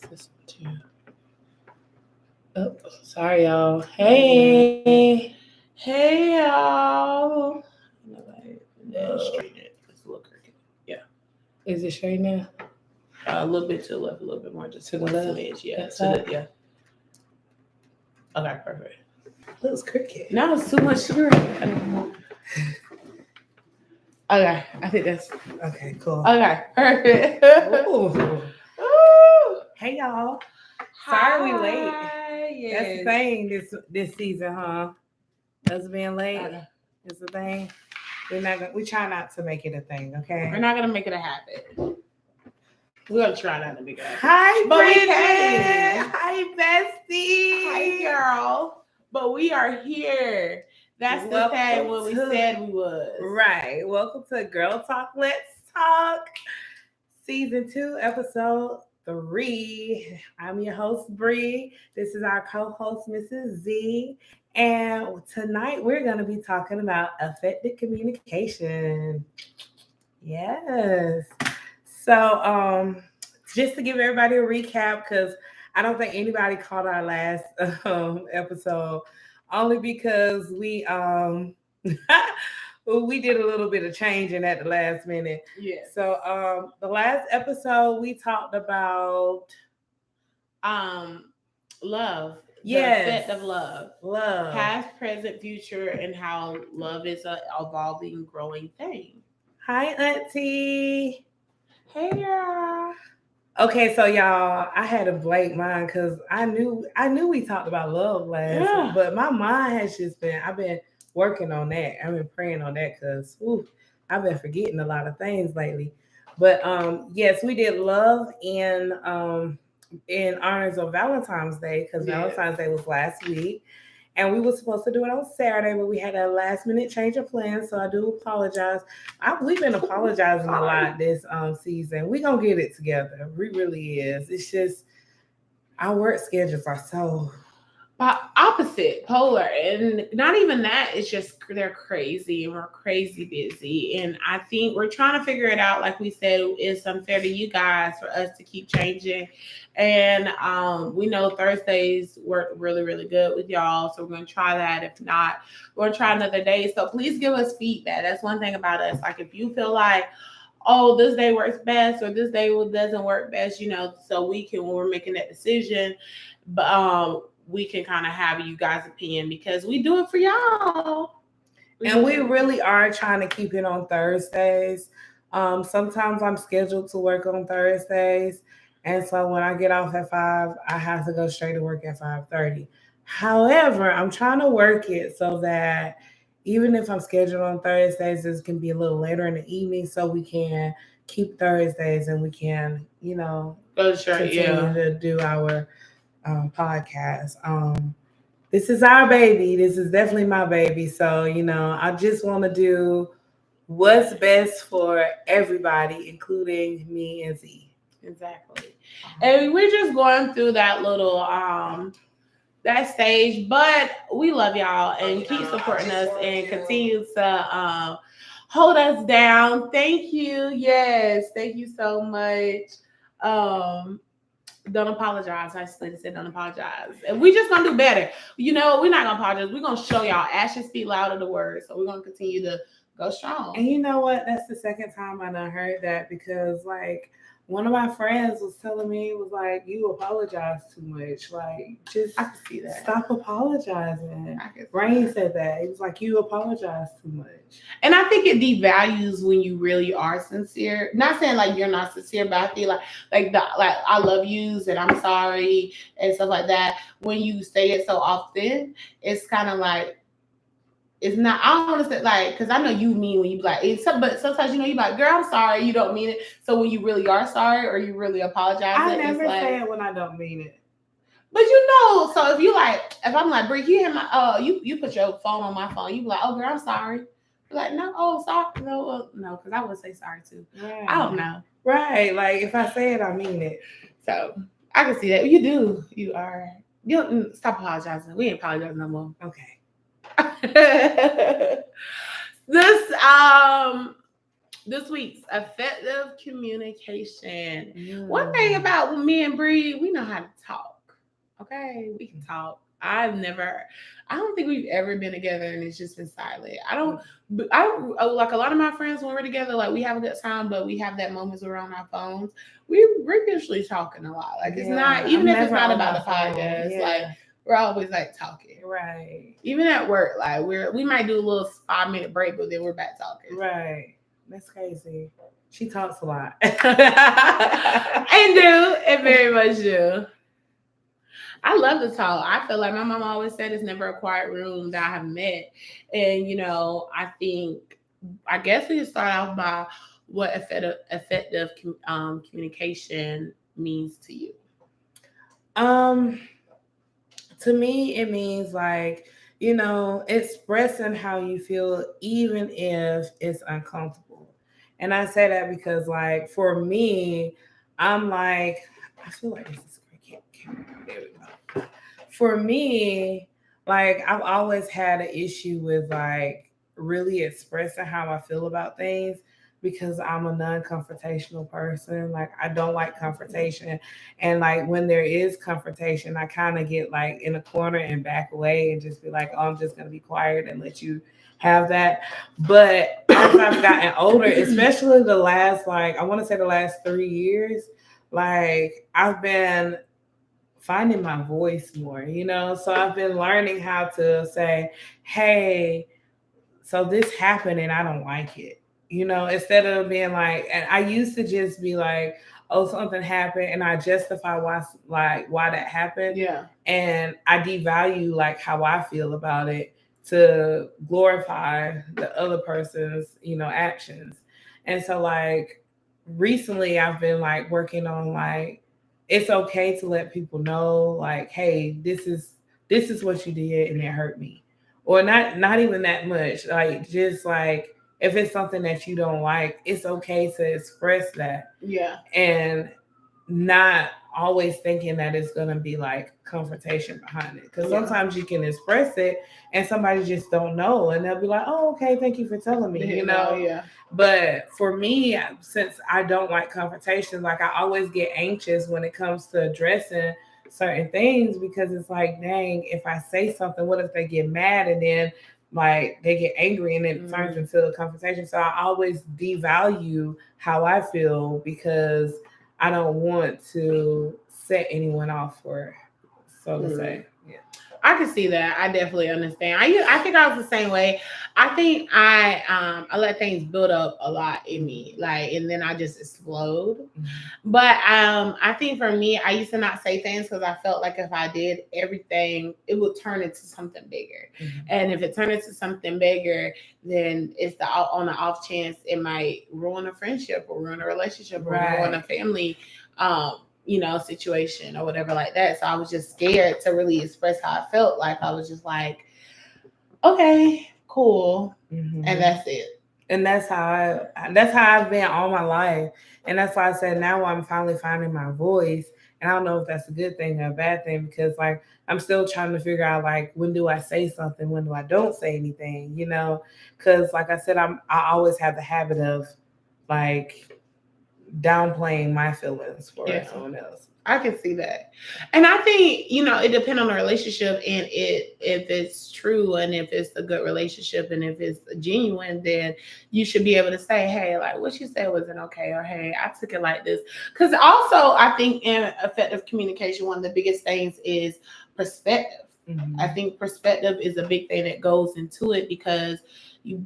This one too. Oh, sorry, y'all. Hey. Hey y'all. Straighten it. It's a little crooked. Yeah. Is it straight now? A little bit to the left, a little bit more, just To the one left? smidge. Yeah. That's To the, up? yeah. Okay, perfect. Looks crooked. Now it's too much sugar. Okay, I think that's Okay, cool. okay. Perfect. Ooh. Ooh. Hey, y'all. Sorry we late. Yes. That's the thing this season, huh? Us being late Okay. is the thing. We try not to make it a thing, okay? We're not gonna make it a habit. We're gonna try not to make it a habit. Hi, But we Bridget. can. Hi, bestie. Hi, girl. But we are here. That's the thing when we said we was. Right. Welcome to Girl Talk, Let's Talk. Season 2, episode 3. I'm your host, Bree. This is our co-host, Mrs. Z. And tonight we're going to be talking about effective communication. Yes. So, just to give everybody a recap, because I don't think anybody caught our last episode, only because we we did a little bit of changing at the last minute. Yeah. So, the last episode we talked about love. Yes. The effect of love. Love. Past, present, future, and how love is a evolving, growing thing. Hi, Auntie. Hey, girl. Okay, so y'all, I had a blank mind because I knew we talked about love last, but my mind has just been. I've been working on that. I've been praying on that because I've been forgetting a lot of things lately. But yes, we did love in honors of Valentine's Day because Valentine's Day was last week. And we were supposed to do it on Saturday, but we had a last minute change of plans. So I do apologize. We've been apologizing a lot this season. We're going to get it together. We really is. It's just our work schedules are so opposite, polar. And not even that, it's just they're crazy and we're crazy busy. And I think we're trying to figure it out. Like we said, it's unfair to you guys for us to keep changing. And we know Thursdays work really, really good with y'all. So we're going to try that. If not, we're going to try another day. So please give us feedback. That's one thing about us. Like if you feel like, oh, this day works best or this day doesn't work best, so we can, when we're making that decision, but we can kind of have you guys' opinion because we do it for y'all. And we really are trying to keep it on Thursdays. Sometimes I'm scheduled to work on Thursdays. And so when I get off at 5, I have to go straight to work at 5:30. However, I'm trying to work it so that even if I'm scheduled on Thursdays, this can be a little later in the evening so we can keep Thursdays and we can, continue to do our podcast. This is our baby. This is definitely my baby. So, I just want to do what's best for everybody, including me and Z. Exactly. And we're just going through that little that stage, but we love y'all and keep supporting us and continue to hold us down. Thank you. Yes, thank you so much. Don't apologize. I just said don't apologize. And we just gonna do better. We're not gonna apologize. We're gonna show y'all actions speak louder than words. So we're gonna continue to go strong. And you know what? That's the second time I done heard that because one of my friends was telling me, it was like, you apologize too much. Like, just I can see that. Stop apologizing. Rain said that. It was like, you apologize too much. And I think it devalues when you really are sincere. Not saying like you're not sincere, but I feel like I love yous and I'm sorry and stuff like that. When you say it so often, it's kind of like, it's not, I don't want to say because I know you mean when you like, but sometimes, you like, girl, I'm sorry, you don't mean it. So when you really are sorry or you really apologize, I never say it when I don't mean it. But so if I'm like, Brie, you hear my, you put your phone on my phone, you be like, oh, girl, I'm sorry. Be like, no, oh, sorry, no, because I would say sorry too. Right. I don't know. Right, like if I say it, I mean it. So I can see that. You do. You are. You stop apologizing. We ain't apologizing no more. Okay. This this week's effective communication. One thing about me and Bree, we know how to talk. Okay, we can talk. I don't think we've ever been together and it's just been silent. Like a lot of my friends when we're together, like we have a good time, but we have that moments where we're on our phones. We're usually talking a lot. Like it's not, even if it's not about the podcast, like we're always like talking. Right. Even at work, like we might do a little 5-minute break, but then we're back talking. Right. That's crazy. She talks a lot. And very much do. I love to talk. I feel like my mom always said it's never a quiet room that I have met. And, I guess we can start off by what effective communication means to you. To me, it means like, expressing how you feel, even if it's uncomfortable. And I say that because, like, for me, I'm like, I feel like this is great. There we go. For me, like, I've always had an issue with like really expressing how I feel about things because I'm a non-confrontational person. Like, I don't like confrontation. And like when there is confrontation, I kind of get like in a corner and back away and just be like, oh, I'm just gonna be quiet and let you have that. But as I've gotten older, especially the last, like, I want to say the last 3 years, like I've been finding my voice more, So I've been learning how to say, hey, so this happened and I don't like it. Instead of being like, and I used to just be like, oh, something happened and I justify why that happened. Yeah. And I devalue like how I feel about it to glorify the other person's, actions. And so like recently I've been like working on like it's okay to let people know like, hey, this is what you did and it hurt me. Or not even that much. Like just like if it's something that you don't like, it's okay to express that. Yeah. And not always thinking that it's going to be like confrontation behind it, because sometimes you can express it and somebody just don't know and they'll be like, oh, okay, thank you for telling me. Yeah. But for me, since I don't like confrontation, like I always get anxious when it comes to addressing certain things, because it's like, dang, if I say something, what if they get mad and then like they get angry and it turns into a confrontation? So I always devalue how I feel because I don't want to set anyone off for, so to say. Yeah. I can see that. I definitely understand. I think I was the same way. I think I let things build up a lot in me, like, and then I just explode. Mm-hmm. But I think for me, I used to not say things because I felt like if I did everything, it would turn into something bigger. Mm-hmm. And if it turned into something bigger, then it's on the off chance it might ruin a friendship or ruin a relationship or ruin a family. Situation or whatever like that. So I was just scared to really express how I felt. Like I was just like, okay, cool. Mm-hmm. And that's it. And that's how I've been all my life. And that's why I said now I'm finally finding my voice. And I don't know if that's a good thing or a bad thing, because like I'm still trying to figure out like when do I say something, when do I don't say anything, because like I said, I always have the habit of like downplaying my feelings for someone else. I can see that. And I think, it depends on the relationship and if it's true and if it's a good relationship and if it's genuine, then you should be able to say, hey, like what you said wasn't okay, or hey, I took it like this. Because also I think in effective communication, one of the biggest things is perspective. Mm-hmm. I think perspective is a big thing that goes into it, because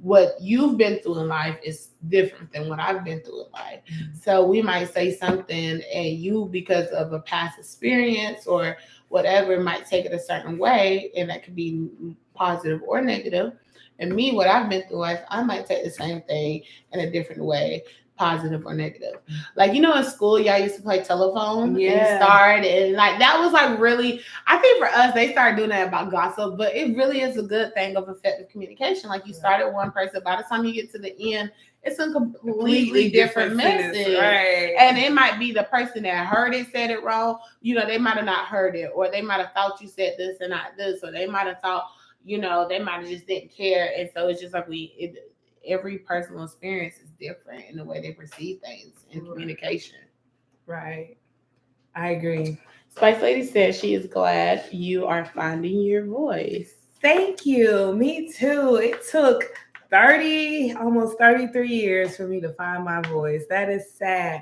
what you've been through in life is different than what I've been through in life. Mm-hmm. So we might say something and you, because of a past experience or whatever, might take it a certain way, and that could be positive or negative. And me, what I've been through, I might take the same thing in a different way, positive or negative. Like, in school, y'all used to play telephone and start, and like that was like really, I think for us, they started doing that about gossip, but it really is a good thing of effective communication. Like you started one person, by the time you get to the end, it's a completely different message. Right. And it might be the person that heard it said it wrong. They might have not heard it, or they might have thought you said this and not this, or they might have thought, they might have just didn't care. And so it's just like every personal experience is different in the way they perceive things in communication. Right. I agree. Spice Lady says she is glad you are finding your voice. Thank you. Me too. It took 30, almost 33 years for me to find my voice. That is sad.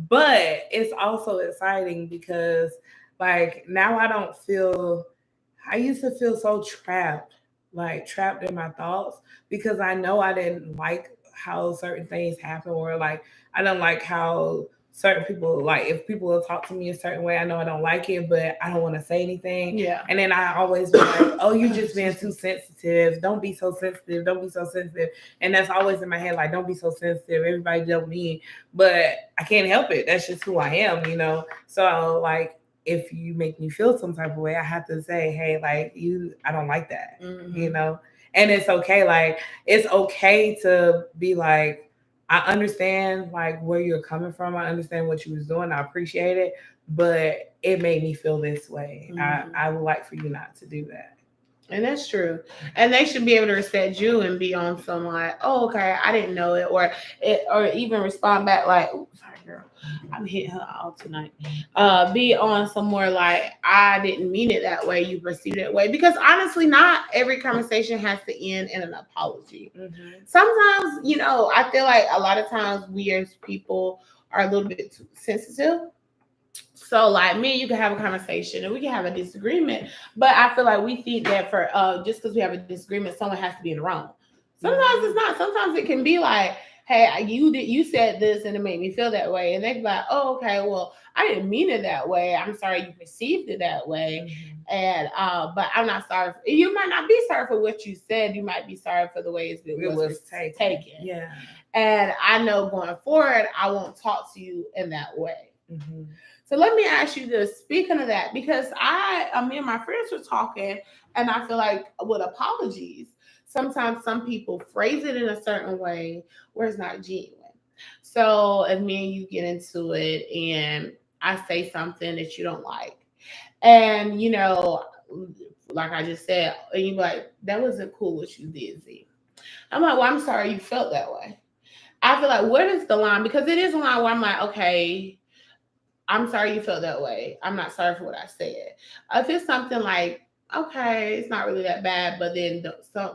But it's also exciting because, like, now I used to feel so trapped, like, trapped in my thoughts because I know I didn't like how certain things happen, or, like, I don't like how certain people, like, if people will talk to me a certain way, I know I don't like it, but I don't want to say anything. Yeah. And then I always be like, oh, you just being too sensitive. Don't be so sensitive. Don't be so sensitive. And that's always in my head, like, don't be so sensitive. Everybody don't mean, but I can't help it. That's just who I am, you know? So, like, if you make me feel some type of way, I have to say, hey, like, I don't like that, you know? And it's okay. Like, it's okay to be like, I understand, like, where you're coming from. I understand what you was doing. I appreciate it, but it made me feel this way. I would like for you not to do that. And that's true. And they should be able to respect you and be on some like, oh, okay, I didn't know it, or even respond back like, oh, sorry, girl, I'm hitting her all tonight. Be on some more like, I didn't mean it that way. You perceived it that way, because honestly, not every conversation has to end in an apology. Sometimes, you know, I feel like a lot of times we as people are a little bit too sensitive. So, like, me and you can have a conversation and we can have a disagreement, but I feel like we think that for just because we have a disagreement, someone has to be in the wrong. Sometimes it's not. Sometimes it can be like, hey, you said this and it made me feel that way, and they be like, oh, okay, well, I didn't mean it that way. I'm sorry you perceived it that way, and but I'm not sorry. You might not be sorry for what you said. You might be sorry for the way it was taken. Yeah. And I know going forward, I won't talk to you in that way. So let me ask you this, speaking of that, because me and my friends were talking, and I feel like with apologies, sometimes some people phrase it in a certain way where it's not genuine. So if me and you get into it and I say something that you don't like, and, you know, like I just said, and you be like, that wasn't cool what you did, Z. I'm like, well, I'm sorry you felt that way. I feel like, where is the line? Because it is a line where I'm like, okay, I'm sorry you felt that way. I'm not sorry for what I said. If it's something like, okay, it's not really that bad, but then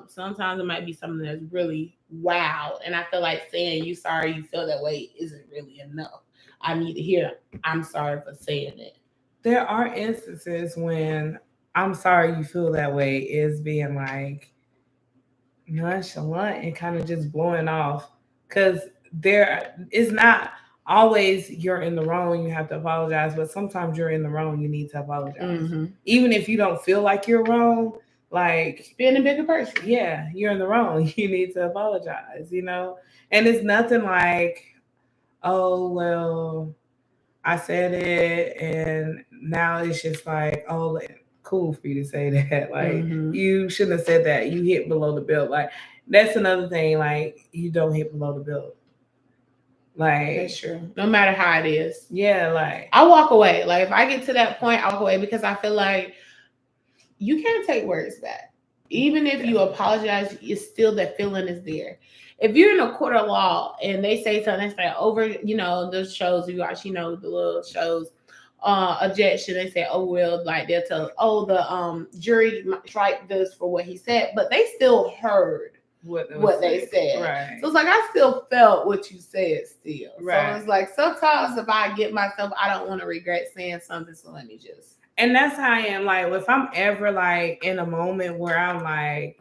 sometimes it might be something that's really wow. And I feel like saying you sorry you feel that way isn't really enough. I need to hear, I'm sorry for saying it. There are instances when I'm sorry you feel that way is being like nonchalant and kind of just blowing off, because there is not always you're in the wrong, you have to apologize, but sometimes you're in the wrong, you need to apologize. Even if you don't feel like you're wrong, like, being a bigger person, yeah, you're in the wrong, you need to apologize, you know? And it's nothing like, oh, well, I said it and now it's just like, oh, cool for you to say that. Like, you shouldn't have said that. You hit below the belt. Like, that's another thing. Like, you don't hit below the belt. Like, that's true. No matter how it is. Yeah, like, I walk away. Like, if I get to that point, I walk away, because I feel like you can't take words back. Even if you apologize, it's still that feeling is there. If you're in a court of law and they say something, they say over, you know, those shows you watch, you know, the little shows, objection, they say, oh, well, like they'll tell, oh, the jury strike this for what he said, but they still heard what they said. Right. So it's like, I still felt what you said still. Right. So it's like, sometimes if I get myself, I don't want to regret saying something, so let me just. And that's how I am. Like, if I'm ever like in a moment where I'm like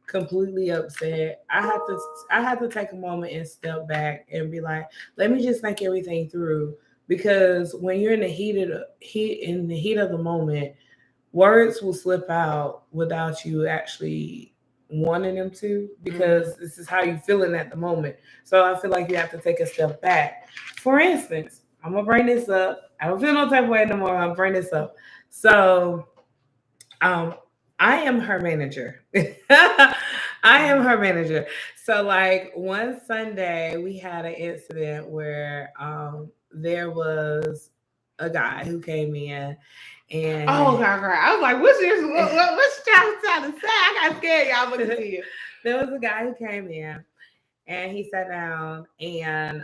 completely upset, I have to take a moment and step back and be like, let me just think everything through. Because when you're in the heat of the moment, words will slip out without you actually wanting them to, because this is how you're feeling at the moment. So I feel like you have to take a step back. For instance, I'm gonna bring this up. I don't feel no type of way no more. I'll bring this up. So I am her manager. I am her manager. So, like, one Sunday we had an incident where there was a guy who came in, and oh god, I was like, what's y'all trying to say? I got scared, y'all looking at you. There was a guy who came in, and he sat down, and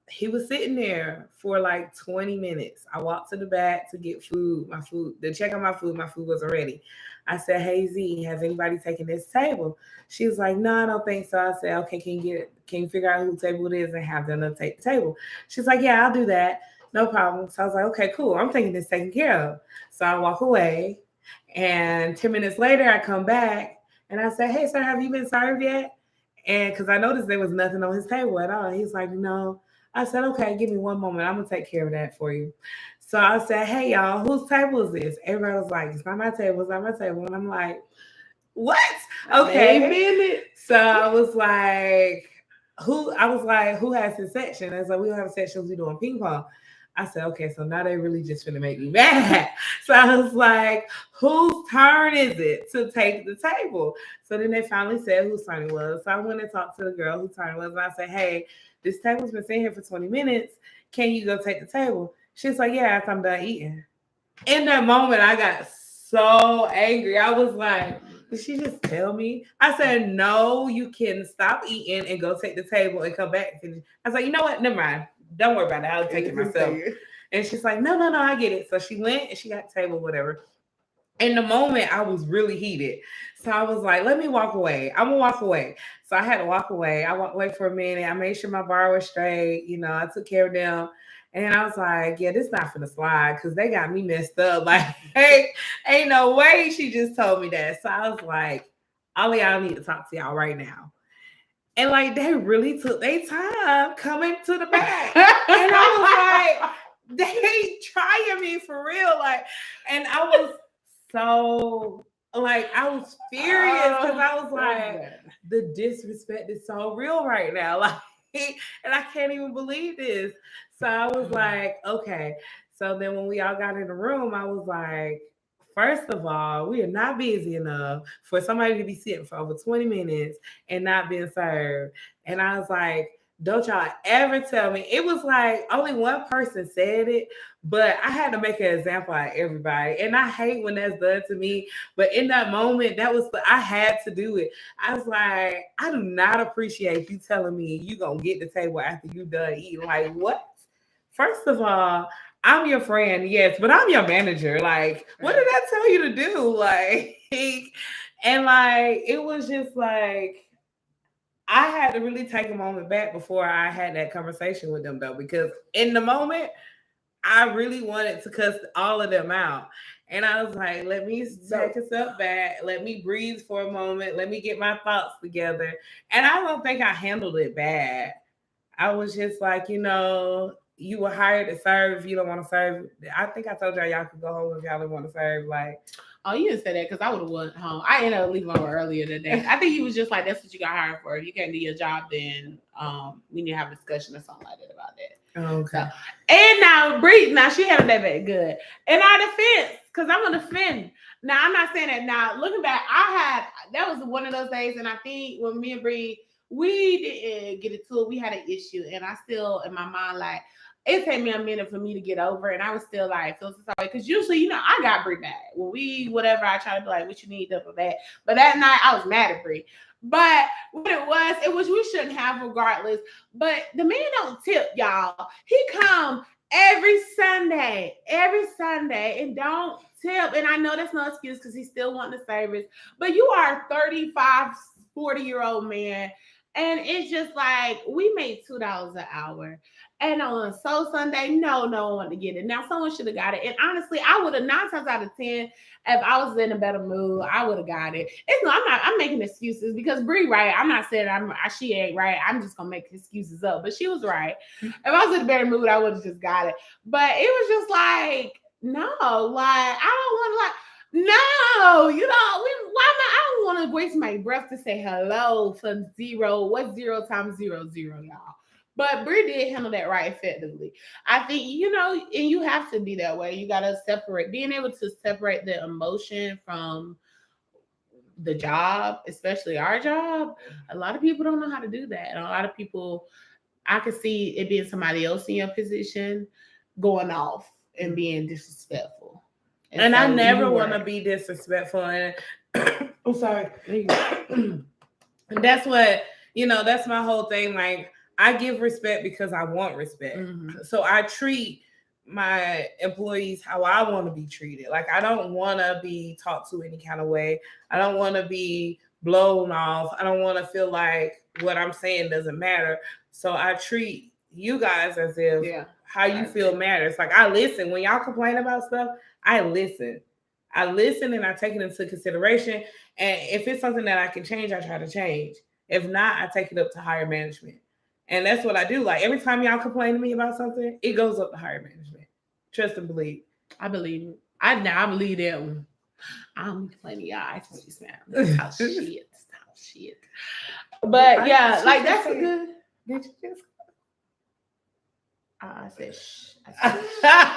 he was sitting there for like 20 minutes. I walked to the back to get food, my food, to check on my food. My food wasn't ready. I said, "Hey Z, has anybody taken this table?" She was like, "No, I don't think so." I said, "Okay, can you figure out whose table it is and have them to take the table?" She's like, "Yeah, I'll do that. No problem." So I was like, "Okay, cool. I'm taking this taken care of." So I walk away, and 10 minutes later, I come back and I said, "Hey, sir, have you been served yet?" And because I noticed there was nothing on his table at all. He's like, "No." I said, "Okay, give me one moment. I'm going to take care of that for you." So I said, "Hey, y'all, whose table is this?" Everybody was like, "It's not my table. It's not my table." And I'm like, "What?" Okay. So I was like, who has this section? And so we don't have sections, we doing ping pong. I said, okay, so now they really just gonna make me mad. So I was like, whose turn is it to take the table? So then they finally said whose turn it was. So I went and talked to the girl whose turn it was. And I said, "Hey, this table's been sitting here for 20 minutes. Can you go take the table?" She's like, "Yeah, after I'm done eating." In that moment, I got so angry. I was like, "Did she just tell me?" I said, "No, you can stop eating and go take the table and come back and finish." I was like, "You know what? Never mind. Don't worry about it. I'll take it myself." And she's like, "No, no, no, I get it." So she went and she got the table, whatever. In the moment, I was really heated. So I was like, "Let me walk away. I'm gonna walk away." So I had to walk away. I walked away for a minute. I made sure my bar was straight. I took care of them. And I was like, "Yeah, this not for the slide because they got me messed up." Like, hey, ain't no way she just told me that. So I was like, "All of y'all need to talk to y'all right now." And like they really took their time coming to the back. And I was like, they trying me for real. Like, and I was so like I was furious because I was like, the disrespect is so real right now. Like, and I can't even believe this. So I was like, okay. So then when we all got in the room, I was like, first of all, we are not busy enough for somebody to be sitting for over 20 minutes and not being served. And I was like, don't y'all ever tell me. It was like only one person said it, but I had to make an example out of everybody. And I hate when that's done to me. But in that moment, I had to do it. I was like, I do not appreciate you telling me you gonna get the table after you done eating. Like, what? First of all, I'm your friend, yes, but I'm your manager. Like, what did I tell you to do? Like, and like, it was just like, I had to really take a moment back before I had that conversation with them, though, because in the moment, I really wanted to cuss all of them out. And I was like, let me take a step back. Let me breathe for a moment. Let me get my thoughts together. And I don't think I handled it bad. I was just like, you were hired to serve. If you don't want to serve, I think I told y'all could go home if y'all don't want to serve. Like, oh, you didn't say that because I would have went home. I ended up leaving home earlier today. I think he was just like, that's what you got hired for. If you can't do your job, then we need to have a discussion or something like that about that. okay. So, and now Bree, now she handled that very good. In our defense, because I'm gonna defend. Now I'm not saying that. Now looking back, that was one of those days, and I think when me and Bree we didn't get into it, we had an issue, and I still in my mind like it took me a minute for me to get over, and I was still like feel sorry because usually I got Bree back when we whatever I try to be like what you need for that, but that night I was mad at Bree. But what it was we shouldn't have regardless. But the man don't tip, y'all. He come every Sunday, and don't tip. And I know that's no excuse because he still want the service. But you are a 35, 40-year-old man. And it's just like we made $2 an hour. And on So Sunday, no one wanted to get it. Now someone should have got it. And honestly, I would have 9 times out of 10, if I was in a better mood, I would have got it. I'm making excuses because Bree right. I'm not saying she ain't right. I'm just gonna make excuses up. But she was right. If I was in a better mood, I would have just got it. But it was just like, no, like I don't want to no, I don't want to waste my breath to say hello for zero. What's 0 times 0, 0, y'all? But Brie did handle that right effectively. I think, and you have to be that way. You got to being able to separate the emotion from the job, especially our job. A lot of people don't know how to do that. And a lot of people, I could see it being somebody else in your position going off and being disrespectful. And so I never want to be disrespectful. And I'm sorry. And that's what that's my whole thing. Like, I give respect because I want respect. Mhm. So I treat my employees how I want to be treated. Like, I don't want to be talked to any kind of way. I don't want to be blown off. I don't want to feel like what I'm saying doesn't matter. So I treat you guys as if Yeah. how you feel matters. Like, I listen. When y'all complain about stuff, I listen. I listen and I take it into consideration. And if it's something that I can change, I try to change. If not, I take it up to higher management. And that's what I do. Like, every time y'all complain to me about something, it goes up to higher management. Trust and believe. I believe it. I believe that one. I don't be complaining, y'all. I just be smiling. That's how shit. That's how shit. But yeah, like that's a good. Did you just? I said shh.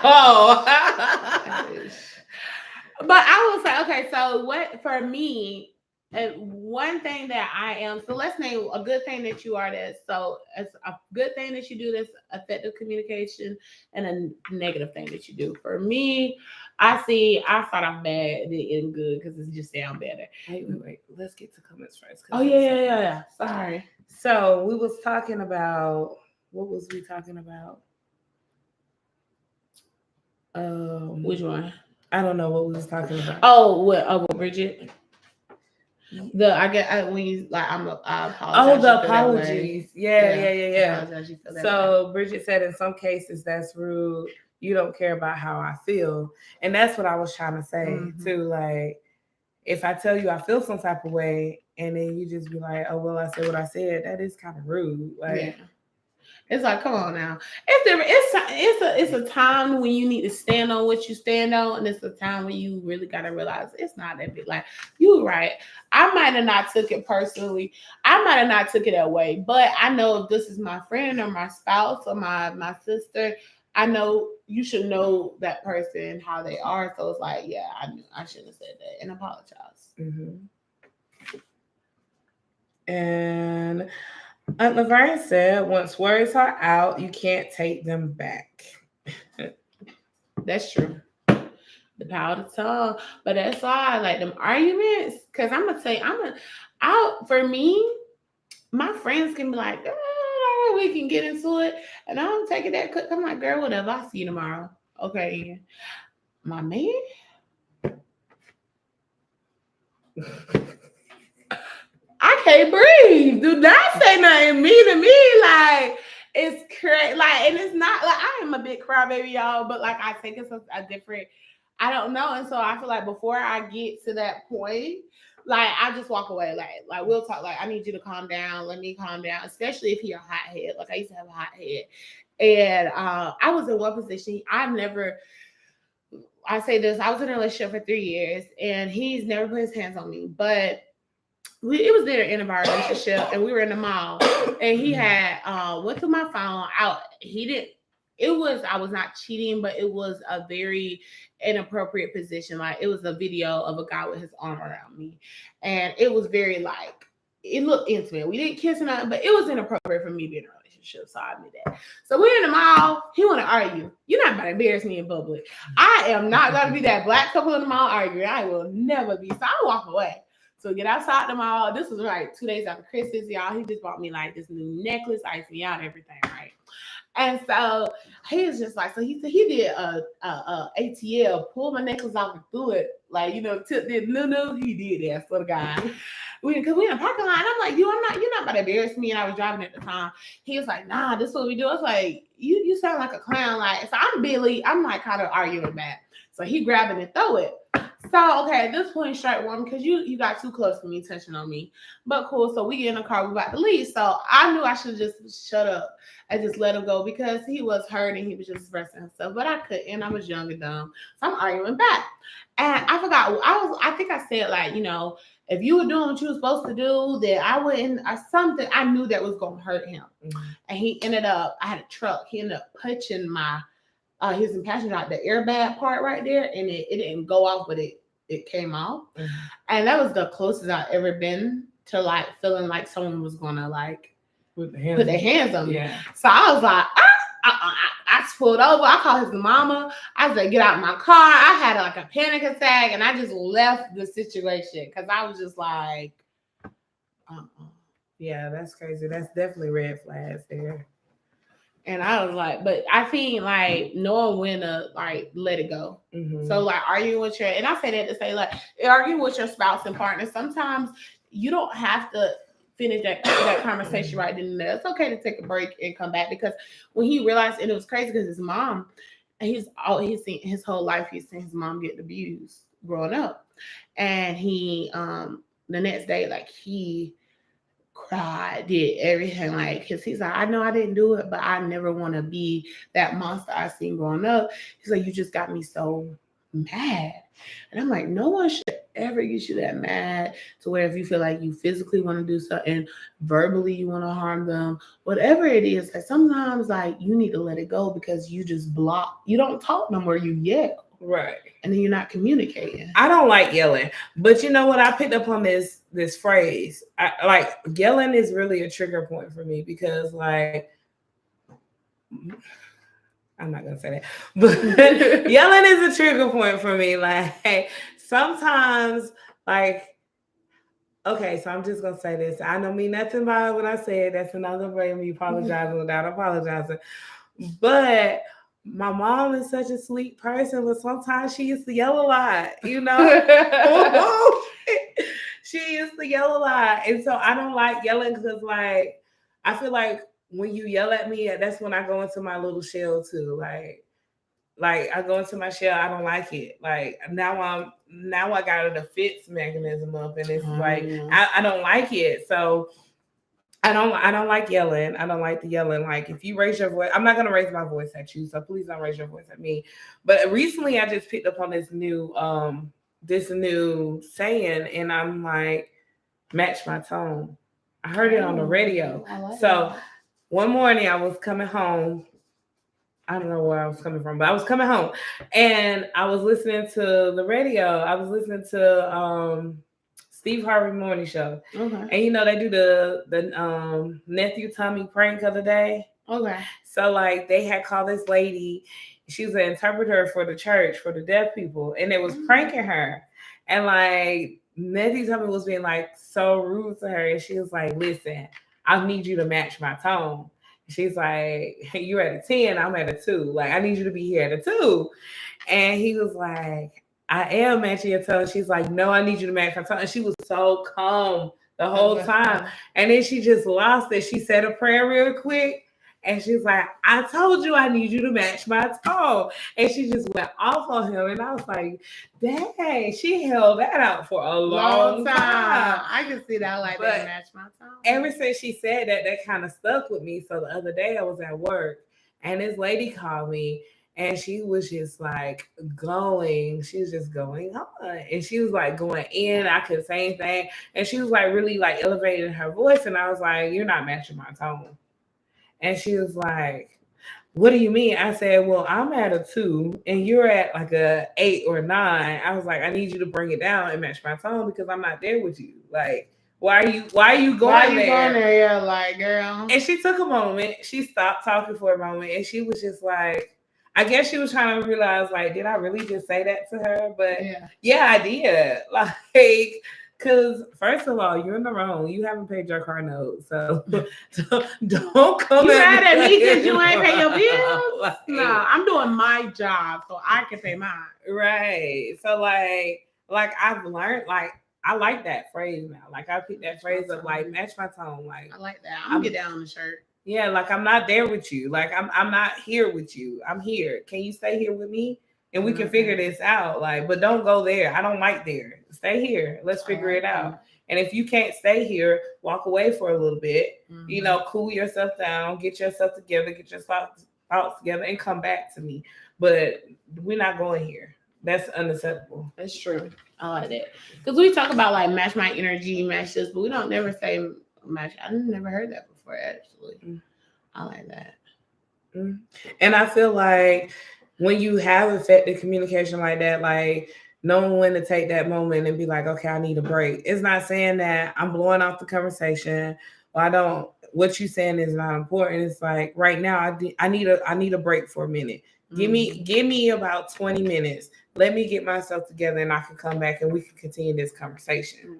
Oh. But I will say, okay, so what for me, one thing that I am, so let's name a good thing that you are that's so it's a good thing that you do that's effective communication and a negative thing that you do. For me, I start off bad and end good because it's just sound better. Wait. Let's get to comments first. Oh yeah. Sorry. So we was talking about, what was we talking about? Which one? I don't know what we was talking about. Oh, what Bridget? When you like I apologize. Oh, the apologies. Yeah. So Bridget said in some cases that's rude. You don't care about how I feel. And that's what I was trying to say too. Like, if I tell you I feel some type of way and then you just be like, oh well, I said what I said, that is kind of rude. Like, it's like, come on now. It's a time when you need to stand on what you stand on, and it's a time when you really gotta realize it's not that big. Like, you right. I might have not took it personally. I might have not took it that way, but I know if this is my friend or my spouse or my sister, I know you should know that person how they are. So it's like, yeah, I shouldn't have said that and apologize. And Aunt Laverne said, once words are out, you can't take them back. That's true. The power to tongue. But that's all I like them arguments. Because I'm going to say, for me, my friends can be like, we can get into it. And I don't take it that quick. I'm like, girl, whatever. I'll see you tomorrow. Okay. My man. I can't breathe. Do not say nothing mean to me. Like, it's crazy. Like, and it's not like I am a big crybaby, y'all, but like I think it's a different, I don't know. And so I feel like before I get to that point, like I just walk away. Like we'll talk. Like, I need you to calm down. Let me calm down. Especially if you're a hothead. Like I used to have a hothead, and I was in one position. I say this. I was in a relationship for 3 years, and he's never put his hands on me, but. It was the end of our relationship, and we were in the mall, and he had went through my phone out. I was not cheating, but it was a very inappropriate position. Like, it was a video of a guy with his arm around me, and it was very like, it looked intimate. We didn't kiss or nothing, but it was inappropriate for me being in a relationship, so I admit that. So we're in the mall. He want to argue. You're not about to embarrass me in public. I am not going to be that black couple in the mall arguing. I will never be. So I walk away. So get outside the mall. This was like 2 days after Christmas, y'all. He just bought me like this new necklace, iced me out, everything, right? And so he was just like, so he said he did a ATL, pulled my necklace off and threw it, like, tip did no, he did that for the guy. Because we in a parking lot, and I'm like, you're not about to embarrass me. And I was driving at the time. He was like, nah, this is what we do. I was like, you sound like a clown. Like, so I'm like kind of arguing back. So he grabbed it and throw it. So, okay, at this point, strike one, because you got too close to me touching on me. But cool, so we get in the car, we about to leave. So I knew I should just shut up and just let him go because he was hurting. He was just expressing himself, but I couldn't. I was young and dumb. So I'm arguing back. And I forgot, I think I said, like, if you were doing what you were supposed to do, then I wouldn't, or something. I knew that was going to hurt him. And he ended up, I had a truck. He ended up punching my, his passenger out, the airbag part right there, and it didn't go off, but it came off. And that was the closest I've ever been to like feeling like someone was gonna like put their hands on me. Yeah. So I was like, I pulled over. I called his mama. I said, get out of my car. I had like a panic attack, and I just left the situation because I was just like, Yeah, that's crazy. That's definitely red flags there. And I was like, but I think like knowing when to like let it go. Mm-hmm. So like arguing with your, and I say that to say like arguing with your spouse and partner. Sometimes you don't have to finish that conversation right then and there. It's okay to take a break and come back, because when he realized, and it was crazy because his mom, he's seen his whole life, he's seen his mom get abused growing up, and he the next day like he cried, did everything, like, because he's like, I know I didn't do it, but I never want to be that monster I seen growing up. He's like, you just got me so mad. And I'm like, no one should ever get you that mad to where if you feel like you physically want to do something, verbally you want to harm them, whatever it is, like sometimes like you need to let it go because you just block, you don't talk no more, you yell. Right. And then you're not communicating. I don't like yelling, but you know what? I picked up on this phrase. I like yelling is really a trigger point for me because like I'm not gonna say that, but yelling is a trigger point for me. Like sometimes, like okay, so I'm just gonna say this. I don't mean nothing by what I said. That's another way of me apologizing without apologizing. But my mom is such a sweet person, but sometimes she used to yell a lot, you know? She used to yell a lot. And so I don't like yelling because, like, I feel like when you yell at me, that's when I go into my little shell too. Like I go into my shell, I don't like it. Like now I got a defense mechanism up, and it's like I don't like it. So I don't like yelling. I don't like the yelling. Like if you raise your voice, I'm not gonna raise my voice at you. So please don't raise your voice at me. But recently I just picked up on this new saying, and I'm like, match my tone. I heard it on the radio. So one morning I was coming home. I don't know where I was coming from, but I was coming home and I was listening to the radio. I was listening to Steve Harvey Morning Show. Okay. And you know they do the nephew Tommy prank of the day. Okay. So like they had called this lady. She was an interpreter for the church for the deaf people, and they was pranking her. And like Nephew Tommy was being like so rude to her, and she was like, "Listen, I need you to match my tone." She's like, hey, you're at a 10, I'm at a 2. Like, I need you to be here at a 2. And he was like, I am matching your tone. She's like, no, I need you to match my tone. And she was so calm the whole time. And then she just lost it. She said a prayer real quick. And she's like, I told you I need you to match my tone. And she just went off on him. And I was like, dang, she held that out for a long time. I can see that, like, that match my tone. Ever since she said that, that kind of stuck with me. So the other day I was at work and this lady called me and she was just like going. She was just going on. And she was like going in. I couldn't say anything. And she was like really like elevating her voice. And I was like, you're not matching my tone. And she was like, what do you mean? I said, well, I'm at a 2 and you're at like a 8 or 9. I was like, I need you to bring it down and match my tone because I'm not there with you. Like, why are you going there? Yeah, like, girl. And she took a moment. She stopped talking for a moment and she was just like, I guess she was trying to realize, like, did I really just say that to her? But yeah I did. Like, because first of all, you're in the wrong. You haven't paid your car note, so don't come you mad at me because you ain't pay your bills. Like, no, I'm doing my job so I can pay mine. Right. So like I've learned, like I like that phrase now. Like I picked that phrase up, like match my tone. Like I like that. I'm gonna get down on the shirt. Yeah, like I'm not there with you. Like I'm not here with you. I'm here. Can you stay here with me? And we can figure this out. Like, but don't go there. I don't like there. Stay here. Let's figure it out. And if you can't stay here, walk away for a little bit. You know, cool yourself down, get yourself together, get your thoughts together, and come back to me. But we're not going here. That's unacceptable. That's true. I like that. Because we talk about like match my energy, match this, but we don't never say match. I never heard that before, actually. I like that. And I feel like when you have effective communication like that, like knowing when to take that moment and be like, okay, I need a break. It's not saying that I'm blowing off the conversation or what you saying is not important. It's like right now I need a break for a minute. Give me about 20 minutes. Let me get myself together and I can come back and we can continue this conversation.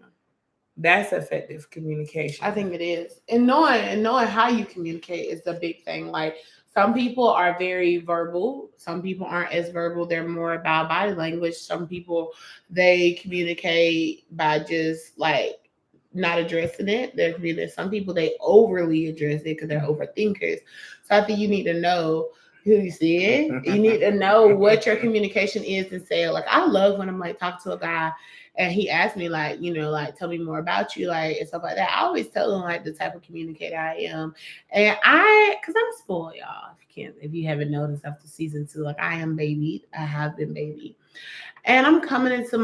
that's effective communication. I think it is. And knowing how you communicate is a big thing. Like some people are very verbal, some people aren't as verbal. They're more about body language. Some people they communicate by just like not addressing it. Some people they overly address it because they're overthinkers. So I think you need to know who you see it. You need to know what your communication is and say, like, I love when I'm like talking to a guy and he asked me, like, like, tell me more about you, like, and stuff like that. I always tell him, like, the type of communicator I am. And because I'm spoiled, y'all. If you haven't noticed after season 2, like, I am babied. I have been babied. And I am coming into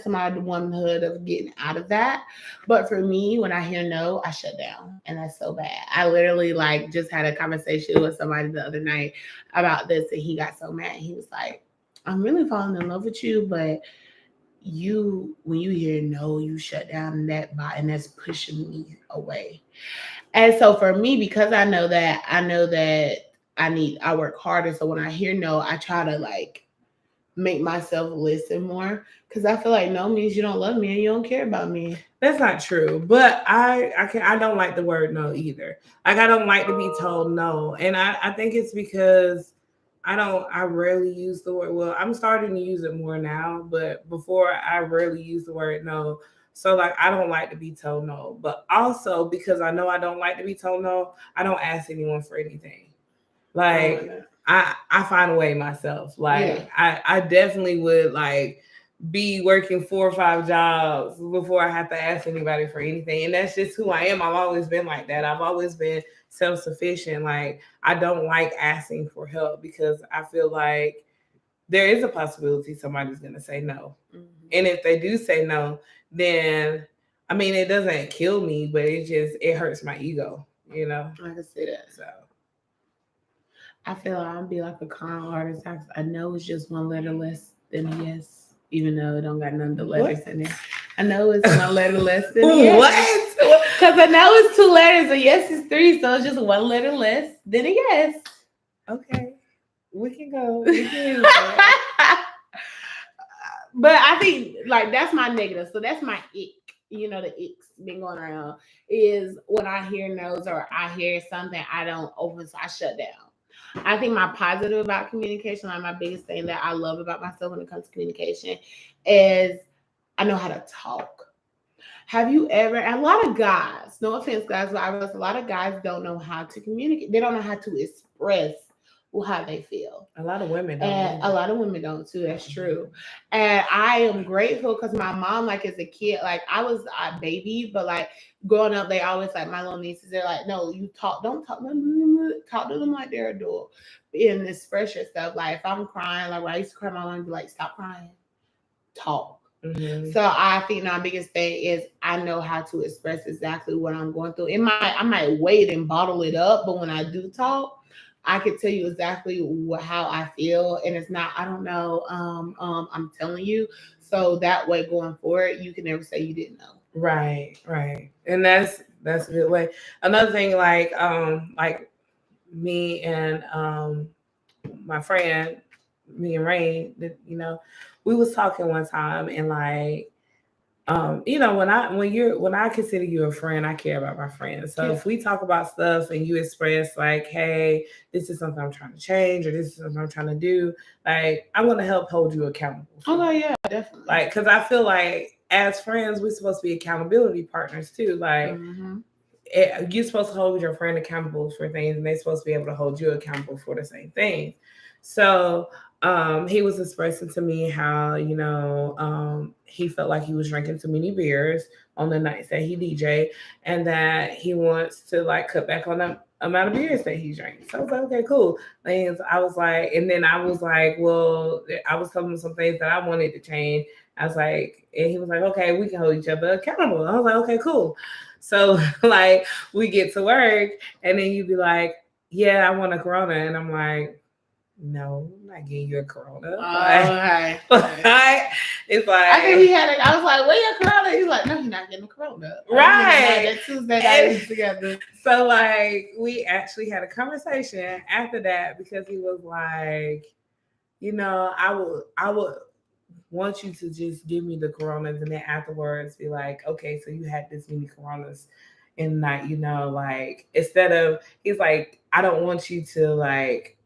my womanhood of getting out of that. But for me, when I hear no, I shut down. And that's so bad. I literally, like, just had a conversation with somebody the other night about this. And he got so mad. He was like, I'm really falling in love with you, but when you hear no, you shut down that bot, and that's pushing me away. And so for me, because I know that I work harder. So when I hear no, I try to like make myself listen more, because I feel like no means you don't love me and you don't care about me. That's not true, but I don't like the word no either. Like, I don't like to be told no, and I think it's because I rarely use the word. Well, I'm starting to use it more now, but before I rarely use the word no. So like, I don't like to be told no, but also because I know I don't like to be told no, I don't ask anyone for anything. Like, I find a way myself. Like, I definitely would like be working 4 or 5 jobs before I have to ask anybody for anything. And that's just who I am. I've always been like that. I've always been self-sufficient. Like, I don't like asking for help because I feel like there is a possibility somebody's going to say no. Mm-hmm. And if they do say no, then, I mean, it doesn't kill me, but it hurts my ego, I can see that. So I feel like I'll be like a con artist. I know it's just one letter less than a yes. Even though it don't got none of the letters in it. I know it's one letter less than a yes. What? Because I know it's 2 letters. A yes is 3, so it's just one letter less than a yes. Okay. We can go. But I think, like, that's my negative. So that's my ick. The icks been going around is when I hear no's or I hear something I don't open, so I shut down. I think my positive about communication, like my biggest thing that I love about myself when it comes to communication, is I know how to talk. Have you ever, a lot of guys, no offense guys, but I realize a lot of guys don't know how to communicate. They don't know how to express how they feel. A lot of women don't. And a lot of women don't too. That's true. And I am grateful because my mom, like as a kid, like I was a baby, but like growing up, they always like my little nieces. They're like, no, you talk, don't talk to them like they're adult, and express yourself. Like if I'm crying, like when I used to cry, my mom would be like, stop crying, talk. Mm-hmm. So I think my biggest thing is I know how to express exactly what I'm going through. I might wait and bottle it up, but when I do talk, I can tell you exactly how I feel, and it's not, I don't know, I'm telling you. So that way going forward, you can never say you didn't know. Right. And that's a good way. Another thing, like me and my friend, me and Rain, we was talking one time, and like, when I consider you a friend, I care about my friends. So if we talk about stuff and you express like, hey, this is something I'm trying to change, or this is something I'm trying to do, like, I'm going to help hold you accountable. Oh, yeah, definitely. Like, because I feel like as friends, we're supposed to be accountability partners too. Like, you're supposed to hold your friend accountable for things, and they're supposed to be able to hold you accountable for the same things. So he was expressing to me how, he felt like he was drinking too many beers on the nights that he DJ, and that he wants to like cut back on the amount of beers that he drinks. So I was like, okay, cool. And I was like, well, I was telling him some things that I wanted to change. I was like, and he was like, okay, we can hold each other accountable. I was like, okay, cool. So like we get to work, and then you'd be like, yeah, I want a Corona. And I'm like, no, I'm not getting you a Corona. Okay. It's like, I think he had it. I was like, where your Corona? He's like, no, you're not getting a Corona. Right. That Tuesday night together. So like we actually had a conversation after that, because he was like, I would want you to just give me the coronas and then afterwards be like, okay, so you had this many coronas in the night, like instead of he's like, I don't want you to like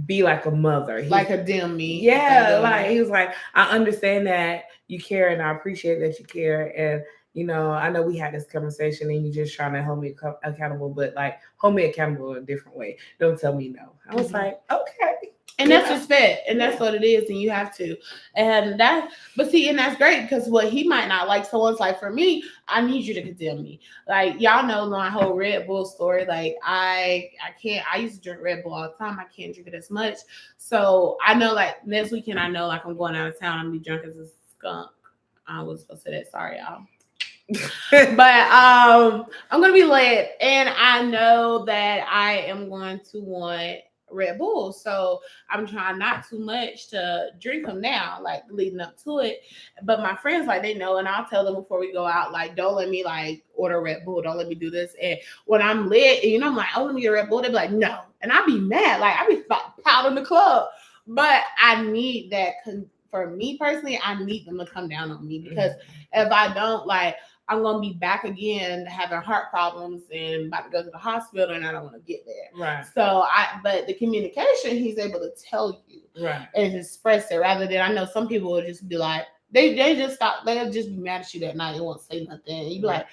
be like a mother. Like a dim me. Yeah, like he was like, I understand that you care and I appreciate that you care. And I know we had this conversation and you just trying to hold me accountable, but like hold me accountable in a different way. Don't tell me no. I was like, okay. And that's respect, and that's what it is, and you have to, and that's great because what he might not like. So it's like for me, I need you to condemn me. Like y'all know my whole Red Bull story. Like I can't. I used to drink Red Bull all the time. I can't drink it as much. So I know like next weekend, I know like I'm going out of town. I'm gonna be drunk as a skunk. I was supposed to say that. Sorry, y'all. But I'm gonna be lit, and I know that I am going to want Red Bull, so I'm trying not too much to drink them now, like leading up to it. But my friends, like they know, and I'll tell them before we go out, like don't let me like order Red Bull, don't let me do this. And when I'm lit, and I'm like, oh, let me get a Red Bull, they be like, no, and I be mad, like I be pouting the club. But I need that for me personally, I need them to come down on me because if I don't, like I'm gonna be back again having heart problems and about to go to the hospital, and I don't want to get there. Right. So but the communication, he's able to tell you, right, and express it rather than I know some people will just be like they just stop. They'll just be mad at you that night. They won't say nothing. And you be like,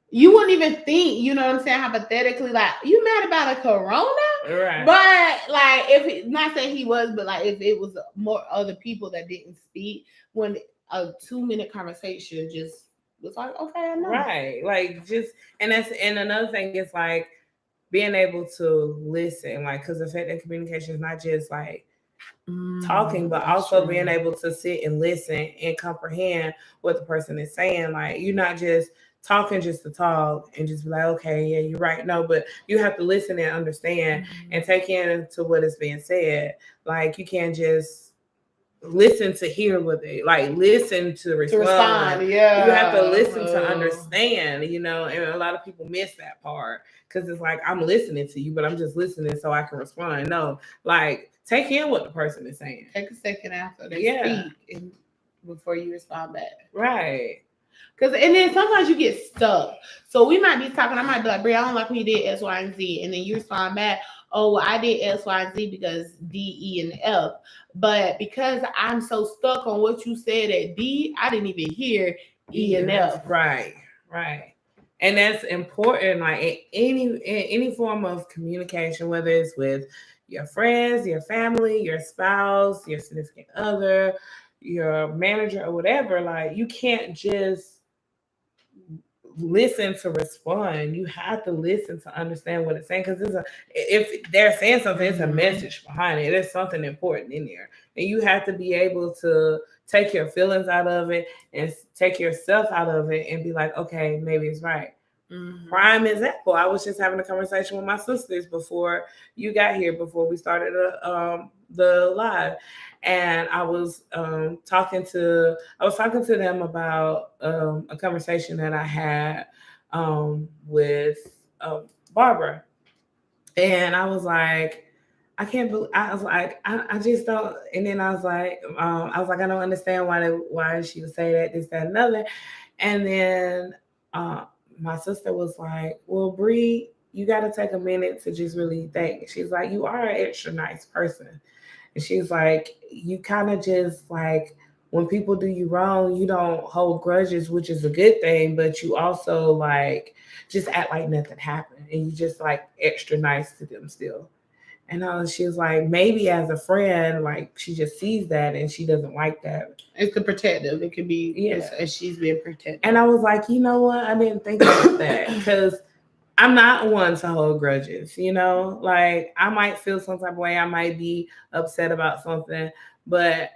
you wouldn't even think, you know what I'm saying? Hypothetically, like you mad about a corona, right? But like if not saying he was, but like if it was more other people that didn't speak, when a 2-minute conversation just was like, okay, I know. Right. Like and another thing is like being able to listen, like because effective communication is not just like talking, but also being able to sit and listen and comprehend what the person is saying. Like you're not just talking just to talk and just be like, okay, yeah, you're right. No, but you have to listen and understand and take into what is being said. Like you can't just listen to hear what they like, listen to respond. Yeah, you have to listen to understand, and a lot of people miss that part because it's like I'm listening to you, but I'm just listening so I can respond. No, like take in what the person is saying. Take a second after they speak and before you respond back. Right. And then sometimes you get stuck. So we might be talking, I might be like, Brie, I don't like when you did X, Y, and Z. And then you respond back, oh, well, I did X, Y, and Z because D, E, and F. But because I'm so stuck on what you said at D, I didn't even hear E and F. Right. And that's important, like in any form of communication, whether it's with your friends, your family, your spouse, your significant other, your manager, or whatever. Like you can't just listen to respond. You have to listen to understand what it's saying, because if they're saying something, it's a message behind it. There's something important in there, and you have to be able to take your feelings out of it and take yourself out of it and be like, okay, maybe it's right. Prime example, I was just having a conversation with my sisters before you got here, before we started the live, and I was talking to them about a conversation that I had with Barbara, and I was like, I can't believe. I was like, I just don't. And then I was like, I don't understand why she would say that, this, that, another. And then my sister was like, well, Bree, you got to take a minute to just really think. She's like, you are an extra nice person. And she's like, you kind of just like, when people do you wrong, you don't hold grudges, which is a good thing, but you also like just act like nothing happened, and you just like extra nice to them still. And she was like, maybe as a friend, like she just sees that and she doesn't like that. It's the protective. It could be, and she's being protected. And I was like, you know what? I didn't think about that, because I'm not one to hold grudges, like I might feel some type of way. I might be upset about something, but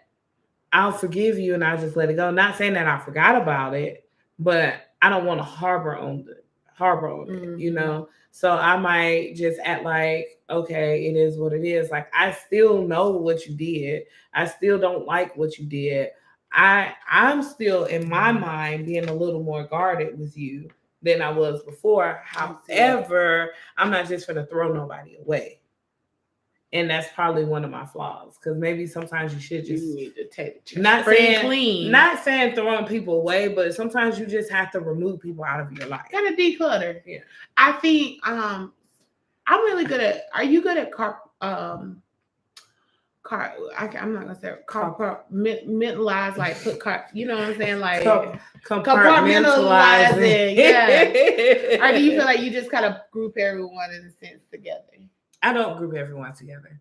I'll forgive you and I'll just let it go. Not saying that I forgot about it, but I don't want to harbor on it, So I might just act like, okay, it is what it is. Like, I still know what you did. I still don't like what you did. I'm still in my mind being a little more guarded with you than I was before. However, I'm not just going to throw nobody away. And that's probably one of my flaws, because maybe sometimes you should just need to take the not spring saying clean. not saying throwing people away, but sometimes you just have to remove people out of your life. Kind of declutter. Yeah. I think I'm really good at. Are you good at I'm not gonna say mentalize, like put you know what I'm saying, like compartmentalizing. Yeah. Or do you feel like you just kind of group everyone in a sense together? I don't group everyone together.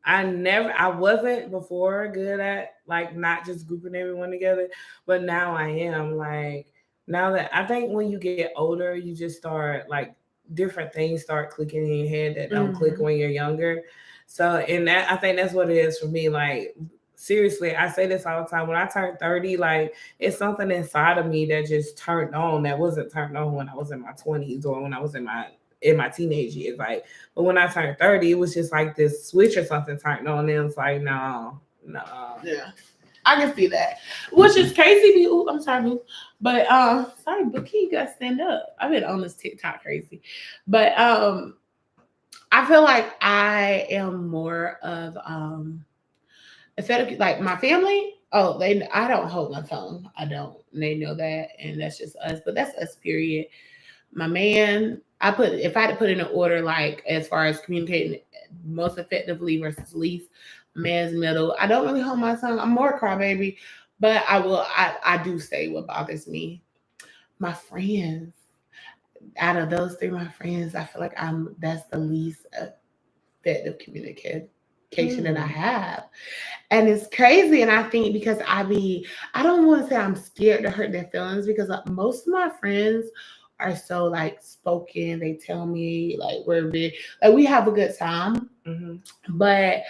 I wasn't before good at like not just grouping everyone together, but now I am. Like, now that I think when you get older, you just start like different things start clicking in your head that don't click when you're younger. So, and that, I think that's what it is for me. Like, seriously, I say this all the time. When I turned 30, like, it's something inside of me that just turned on that wasn't turned on when I was in my 20s or when I was in my teenage years. Like, but when I turned 30, it was just like this switch or something turned on, and it was like, no. Yeah, I can see that. Which is crazy. Ooh, I'm sorry, boo. But sorry, Bookie, you gotta stand up. I've been on this TikTok crazy. But I feel like I am more of like my family. Oh, I don't hold my tongue. I don't. And they know that, and that's just us. But that's us, period. My man, if I had to put in an order, like as far as communicating most effectively versus least, man's middle. I don't really hold my tongue. I'm more a crybaby, but I do say what bothers me. My friends, out of those three, my friends, I feel like that's the least effective communication that I have. And it's crazy. And I think because I don't want to say I'm scared to hurt their feelings, because most of my friends are so like spoken. They tell me like we're big, like we have a good time. But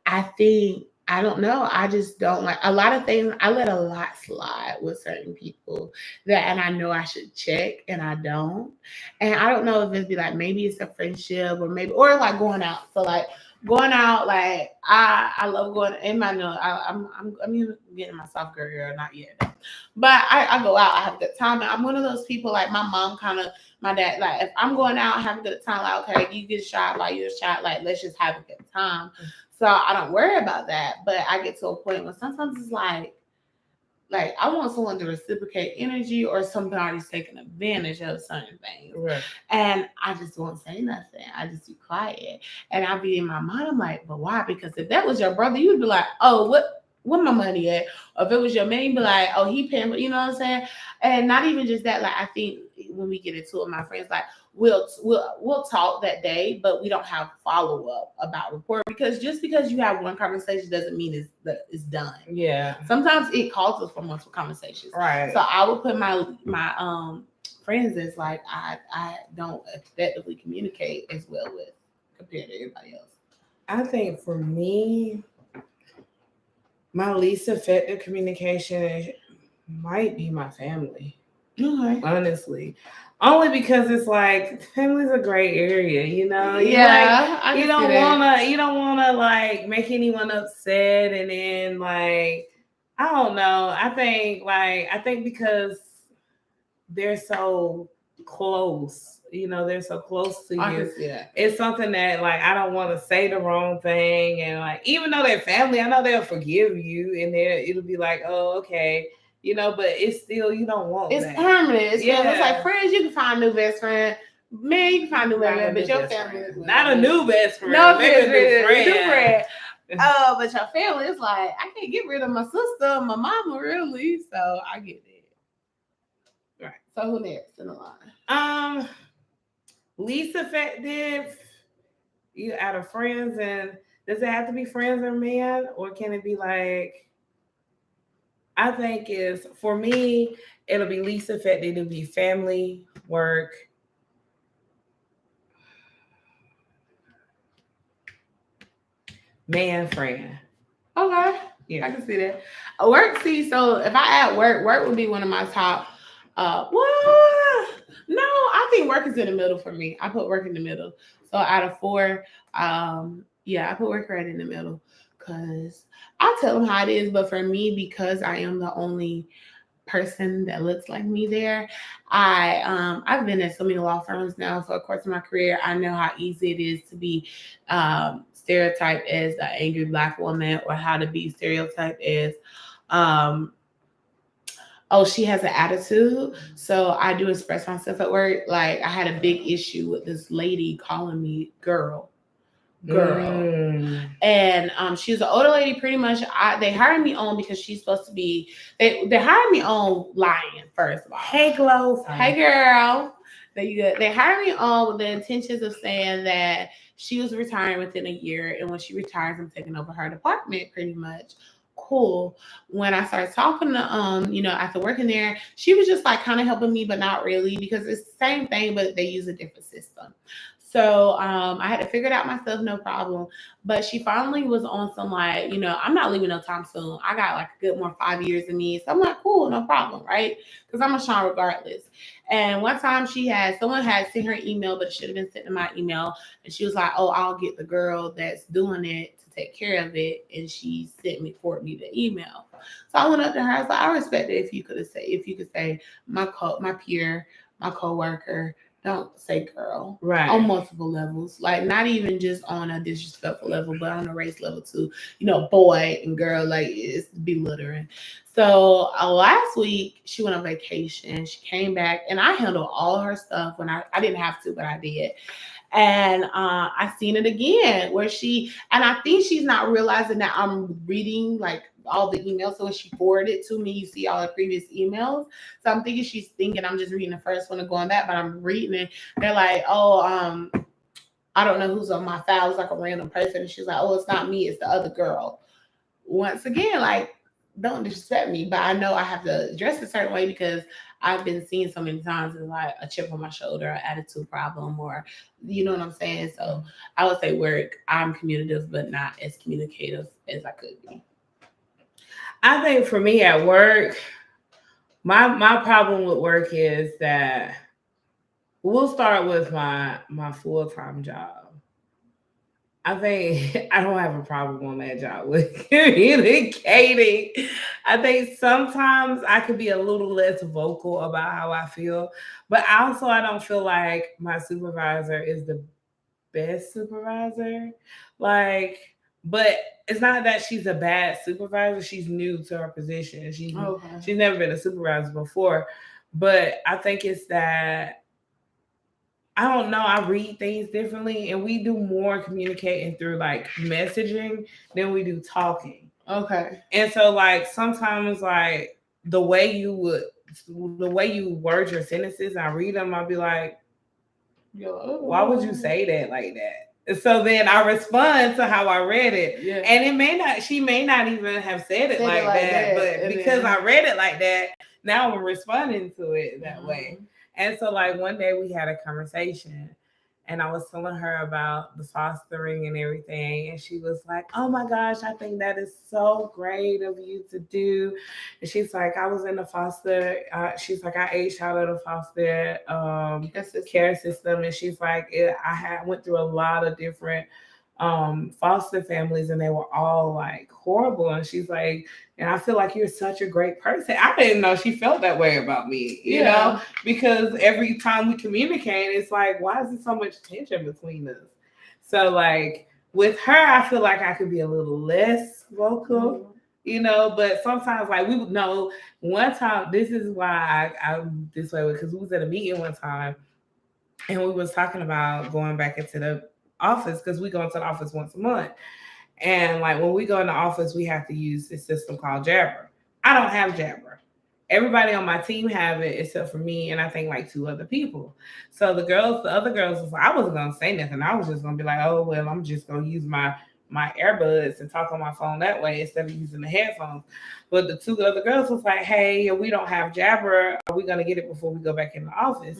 I think, I don't know, I just don't like a lot of things. I let a lot slide with certain people and I know I should check and I don't. And I don't know if it's like maybe it's a friendship or like going out. So like going out, like I love going in my no. I'm even getting my soft girl here, not yet. But I go out, I have a good time. And I'm one of those people, like my mom my dad, like if I'm going out, have a good time, like okay, you get a shot, like you a shot, like let's just have a good time. So I don't worry about that. But I get to a point where sometimes it's like I want someone to reciprocate energy, or somebody's taking advantage of certain things. Right. And I just won't say nothing. I just be quiet. And I'll be in my mind, I'm like, but why? Because if that was your brother, you'd be like, oh, where my money at? Or if it was your man, you'd be like, oh, he paying, you know what I'm saying? And not even just that, like I think when we get into it, my friends, like we'll talk that day, but we don't have follow-up about report, because just because you have one conversation doesn't mean it's done. Yeah. Sometimes it calls us for multiple conversations. Right. So I would put my friends as like I don't effectively communicate as well with compared to everybody else. I think for me, my least effective communication might be my family. Okay. Honestly. Only because it's like family's a gray area, you know. Yeah, you don't wanna like make anyone upset, and then like I don't know. I think because they're so close, you know, they're so close to you. It's something that like I don't want to say the wrong thing, and like even though they're family, I know they'll forgive you, and it'll be like, oh, okay. You know, but it's still, you don't want it's that. permanent. It's like friends, you can find a new best friend. Man, you can find a new best friend, but your family is not a new best friend. No, maybe a new friend. But your family is like, I can't get rid of my sister, my mama, really. So I get it. Right. So who next in the line? Least effective. You out of friends, and does it have to be friends or men, or can it be like? I think is for me, it'll be least effective. It'll be family, work, man, friend. Okay, yeah, I can see that. Work, see, so if I add work would be one of my top. What? No, I think work is in the middle for me. I put work in the middle. So out of 4, I put work right in the middle, because I tell them how it is. But for me, because I am the only person that looks like me there, I've been at so many law firms now for the course of my career. I know how easy it is to be stereotyped as an angry Black woman, or how to be stereotyped as um oh, she has an attitude. So I do express myself at work. Like I had a big issue with this lady calling me girl. And she was an older lady. Pretty much, they hired me on because she's supposed to be. They hired me on lying, first of all. Hey, Glow. Hey, girl. They hired me on with the intentions of saying that she was retiring within a year, and when she retires, I'm taking over her department, pretty much. Cool. When I started talking to after working there, she was just like kind of helping me, but not really, because it's the same thing, but they use a different system. So I had to figure it out myself, no problem. But she finally was on some like, I'm not leaving no time soon. I got like a good more 5 years in me. So I'm like, cool, no problem, right? Because I'm a Sean regardless. And one time someone had sent her email, but it should have been sent to my email. And she was like, oh, I'll get the girl that's doing it to take care of it. And she forwarded me the email. So I went up to her. I was like, I respect it if you could say my peer, my coworker, don't say girl, right, on multiple levels, like not even just on a disrespectful level, but on a race level too. Boy and girl, like it's belittling. So last week she went on vacation. She came back, and I handled all her stuff when I didn't have to, but I did. And I seen it again where and I think she's not realizing that I'm reading like all the emails. So when she forwarded it to me, you see all the previous emails. So I'm thinking she's thinking I'm just reading the first one and going back, but I'm reading it. They're like, oh, I don't know who's on my file. It's like a random person. And she's like, oh, it's not me, it's the other girl. Once again, like, don't disrespect me, but I know I have to dress a certain way because I've been seeing so many times as like a chip on my shoulder, an attitude problem, or you know what I'm saying. So I would say work, I'm communicative, but not as communicative as I could be. I think for me at work, my problem with work is that we'll start with my full-time job. I think I don't have a problem on that job with communicating. I think sometimes I could be a little less vocal about how I feel, but also I don't feel like my supervisor is the best supervisor. Like, but it's not that she's a bad supervisor. She's new to her position. She's never been a supervisor before. But I think it's that I don't know. I read things differently, and we do more communicating through like messaging than we do talking. Okay. And so, like sometimes, like the way you word your sentences, I read them. I'll be like, why would you say that like that? So then I respond to how I read it. Yeah. And she may not even have said it like that, but because I read it like that, now I'm responding to it that way. And so like one day we had a conversation, and I was telling her about the fostering and everything. And she was like, oh my gosh, I think that is so great of you to do. And she's like, I was in the foster, she's like, I aged out of the foster care system. And she's like, I went through a lot of different foster families, and they were all like horrible. And she's like, and I feel like you're such a great person. I didn't know she felt that way about me, you know, because every time we communicate, it's like, why is there so much tension between us? So like with her, I feel like I could be a little less vocal, you know, but sometimes like we would know one time, this is why I'm this way, because we was at a meeting one time and we was talking about going back into the office because we go into the office once a month. And like when we go in the office, we have to use this system called Jabber. I don't have Jabber. Everybody on my team have it except for me and I think like 2 other people. So the other girls was like, I wasn't gonna say nothing. I was just gonna be like, oh well, I'm just gonna use my earbuds and talk on my phone that way instead of using the headphones. But the 2 other girls was like, hey, we don't have Jabber. Are we gonna get it before we go back in the office?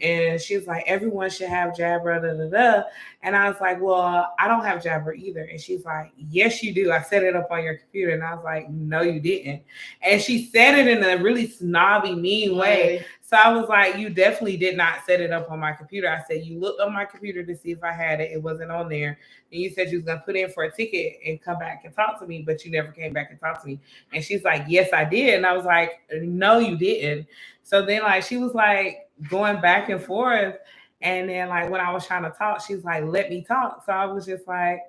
And she was like, everyone should have Jabber, da, da, da. And I was like, well, I don't have Jabber either. And she's like, yes, you do. I set it up on your computer. And I was like, no, you didn't. And she said it in a really snobby, mean way. So I was like, you definitely did not set it up on my computer. I said, you looked on my computer to see if I had it. It wasn't on there. And you said you was going to put in for a ticket and come back and talk to me, but you never came back and talked to me. And she's like, yes, I did. And I was like, no, you didn't. So then like, she was like going back and forth. And then like when I was trying to talk, she's like, let me talk. So I was just like,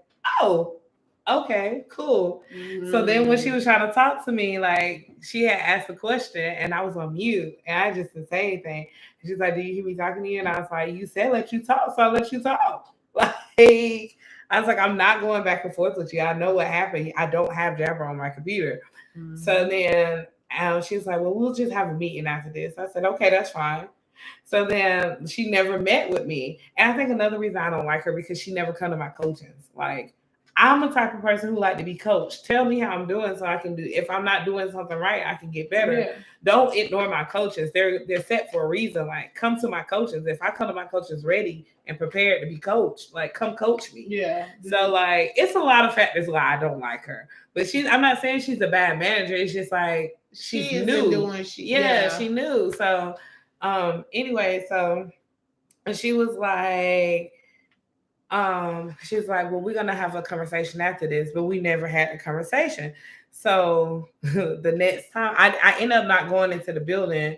oh, okay, cool. So then when she was trying to talk to me, like she had asked a question and I was on mute and I just didn't say anything. And she's like, "Do you hear me talking to you?" And I was like, "You said let you talk, so I let you talk." Like I was like, "I'm not going back and forth with you. I know what happened. I don't have Jabber on my computer." So then she was like, "Well, we'll just have a meeting after this." I said, "Okay, that's fine." So then she never met with me. And I think another reason I don't like her because she never come to my coachings. Like I'm a type of person who like to be coached. Tell me how I'm doing so I can do. If I'm not doing something right, I can get better. Yeah. Don't ignore my coaches. They're set for a reason. Like come to my coaches. If I come to my coaches ready and prepared to be coached, like come coach me. Yeah. So like it's a lot of factors why I don't like her. But I'm not saying she's a bad manager. It's just like she's She isn't new. doing She knew. So anyway, so she was like, well, we're gonna have a conversation after this, but we never had a conversation. So the next time I ended up not going into the building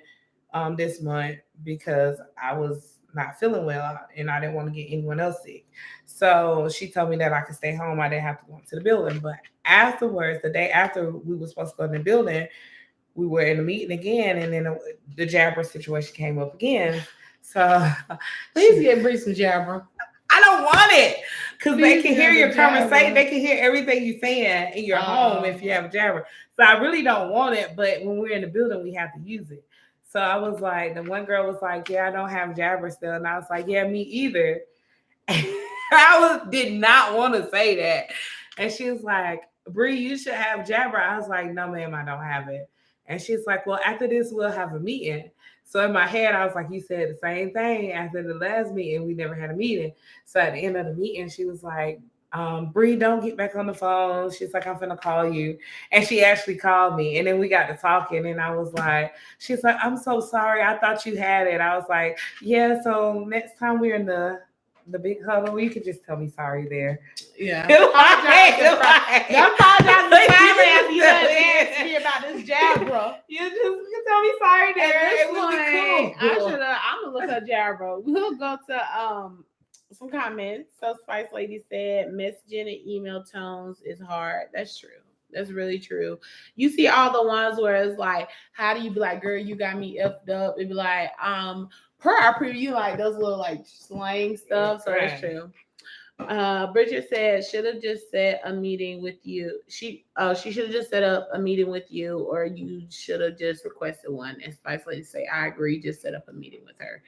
this month because I was not feeling well and I didn't want to get anyone else sick. So she told me that I could stay home. I didn't have to go into the building. But afterwards, the day after we were supposed to go in the building, we were in a meeting again, and then the Jabber situation came up again. So please get Bree some Jabber. I don't want it because they can hear your conversation. They can hear everything you're saying in your home if you have a Jabber. So I really don't want it, but when we're in the building, we have to use it. So I was like, the one girl was like, "Yeah, I don't have Jabber still," and I was like, "Yeah, me either." Did not want to say that, and she was like, "Bree, you should have Jabber." I was like, "No, ma'am, I don't have it." And she's like, "Well, after this, we'll have a meeting." So in my head, I was like, "You said the same thing after the last meeting. We never had a meeting." So at the end of the meeting, she was like, "Bree, don't get back on the phone." She's like, "I'm finna call you." And she actually called me. And then we got to talking. And I was like, she's like, "I'm so sorry. I thought you had it." I was like, "Yeah, so next time we're in the big huddle, you could just tell me sorry there." Yeah. Apologize after you asked me about this Jabber. You tell me sorry there. It would be cool. I'm gonna look up Jabber. We'll go to some comments. So Spice Lady said messaging and email tones is hard. That's true. That's really true. You see all the ones where it's like, how do you be like, "Girl, you got me effed up"? It'd be like, per our preview, like those little like slang stuff. So that's true. Bridget said should have just set a meeting with you. She should have just set up a meeting with you, or you should have just requested one. And Spice Lady say, "I agree, just set up a meeting with her."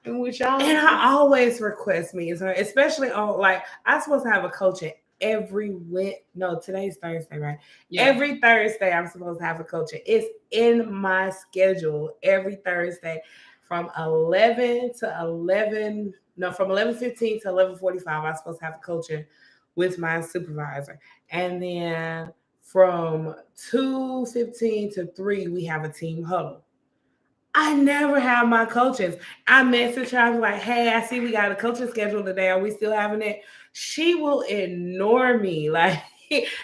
And I always request meetings, especially on like I'm supposed to have a coaching every week. No, today's Thursday, right? Yeah. Every Thursday I'm supposed to have a coaching. It's in my schedule every Thursday from 11 to 11. No, from 11:15 to 11:45, I'm supposed to have a coaching with my supervisor. And then from 2:15 to 3, we have a team huddle. I never have my coaches. I message her, I was like, "Hey, I see we got a coaching schedule today. Are we still having it?" She will ignore me. Like,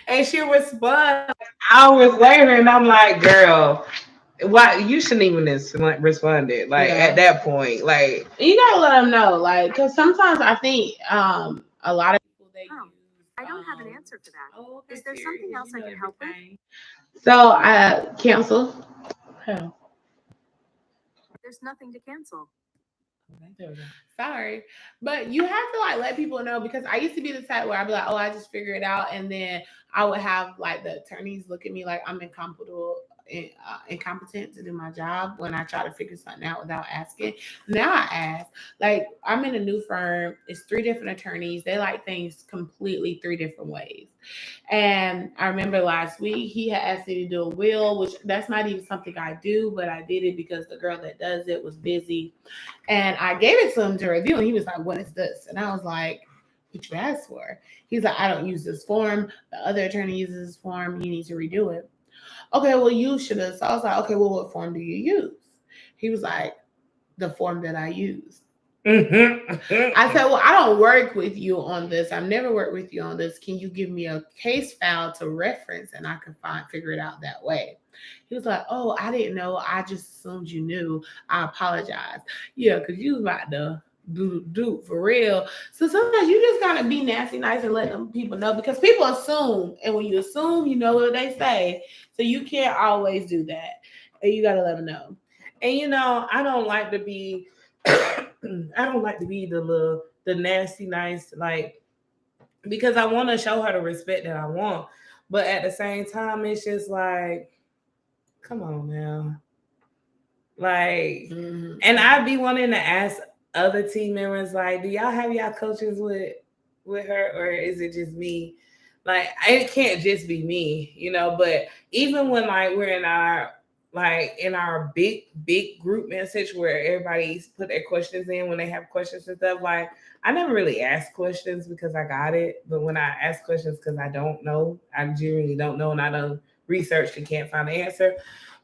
and she'll respond hours later, and I'm like, "Girl, why you shouldn't even have responded." Like at that point, like you gotta let them know, like, because sometimes I think a lot of people they use. I don't have an answer for that. Oh, okay, is there something else I can help with? So I cancel. Hell. There's nothing to cancel. Sorry, but you have to like let people know, because I used to be the type where I'd be like, "Oh, I just figure it out," and then I would have like the attorneys look at me like I'm incompetent to do my job when I try to figure something out without asking. Now I ask. Like, I'm in a new firm. It's 3 different attorneys. They like things completely 3 different ways. And I remember last week he had asked me to do a will, which that's not even something I do, but I did it because the girl that does it was busy. And I gave it to him to review, and he was like, "What is this?" And I was like, "What you asked for?" He's like, "I don't use this form. The other attorney uses this form. You need to redo it." "Okay, well, you should have." So I was like, "Okay, well, what form do you use?" He was like, "The form that I use." I said, "Well, I don't work with you on this. I've never worked with you on this. Can you give me a case file to reference, and I can figure it out that way?" He was like, "Oh, I didn't know. I just assumed you knew. I apologize." Yeah, because you was about to do for real. So sometimes you just gotta be nasty, nice, and let them people know because people assume, and when you assume, you know what they say. So you can't always do that, and you gotta let them know. And I don't like to be, I don't like to be the nasty nice like because I want to show her the respect that I want, but at the same time, it's just like, come on now, like, and I'd be wanting to ask other team members like, do y'all have y'all coaches with her, or is it just me? Like, it can't just be me, But even when like we're in our big group message where everybody's put their questions in when they have questions and stuff, like I never really ask questions because I got it. But when I ask questions because I don't know, I genuinely don't know, and I don't research and can't find the answer.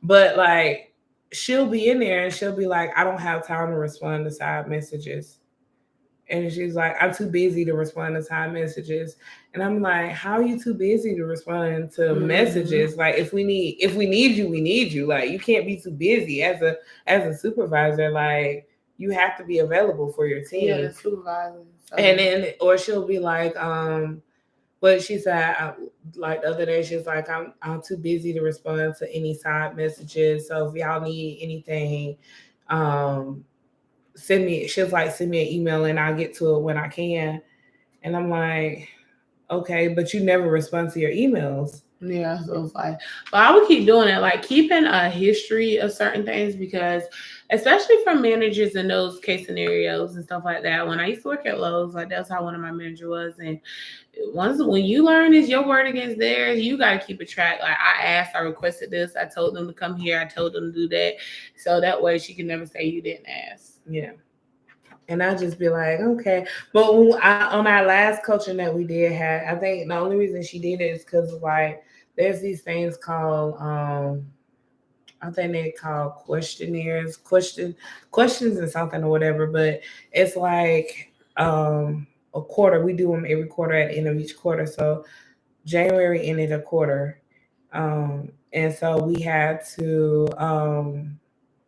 But like she'll be in there and she'll be like, I don't have time to respond to side messages. And she's like, I'm too busy to respond to side messages. And I'm like, how are you too busy to respond to messages? Like if we need you, we need you. Like you can't be too busy as a supervisor. Like you have to be available for your team. Yeah, the supervisor. And then, or she'll be like, but she said, like the other day, she's like, I'm too busy to respond to any side messages. So if y'all need anything, send me an email and I'll get to it when I can. And I'm like, okay, but you never respond to your emails. Yeah, so it's like, but I would keep doing it, like keeping a history of certain things because, especially for managers in those case scenarios and stuff like that. When I used to work at Lowe's, like that's how one of my managers was, and when you learn is your word against theirs, you got to keep a track. Like I requested this, I told them to come here, I told them to do that, so that way she can never say you didn't ask. Yeah. And I just be like, okay. But on our last coaching that we did have, I think the only reason she did it is because like there's these things called I think they call questionnaires, questions and something or whatever. But it's like a quarter. We do them every quarter at the end of each quarter. So January ended a quarter, and so we had to.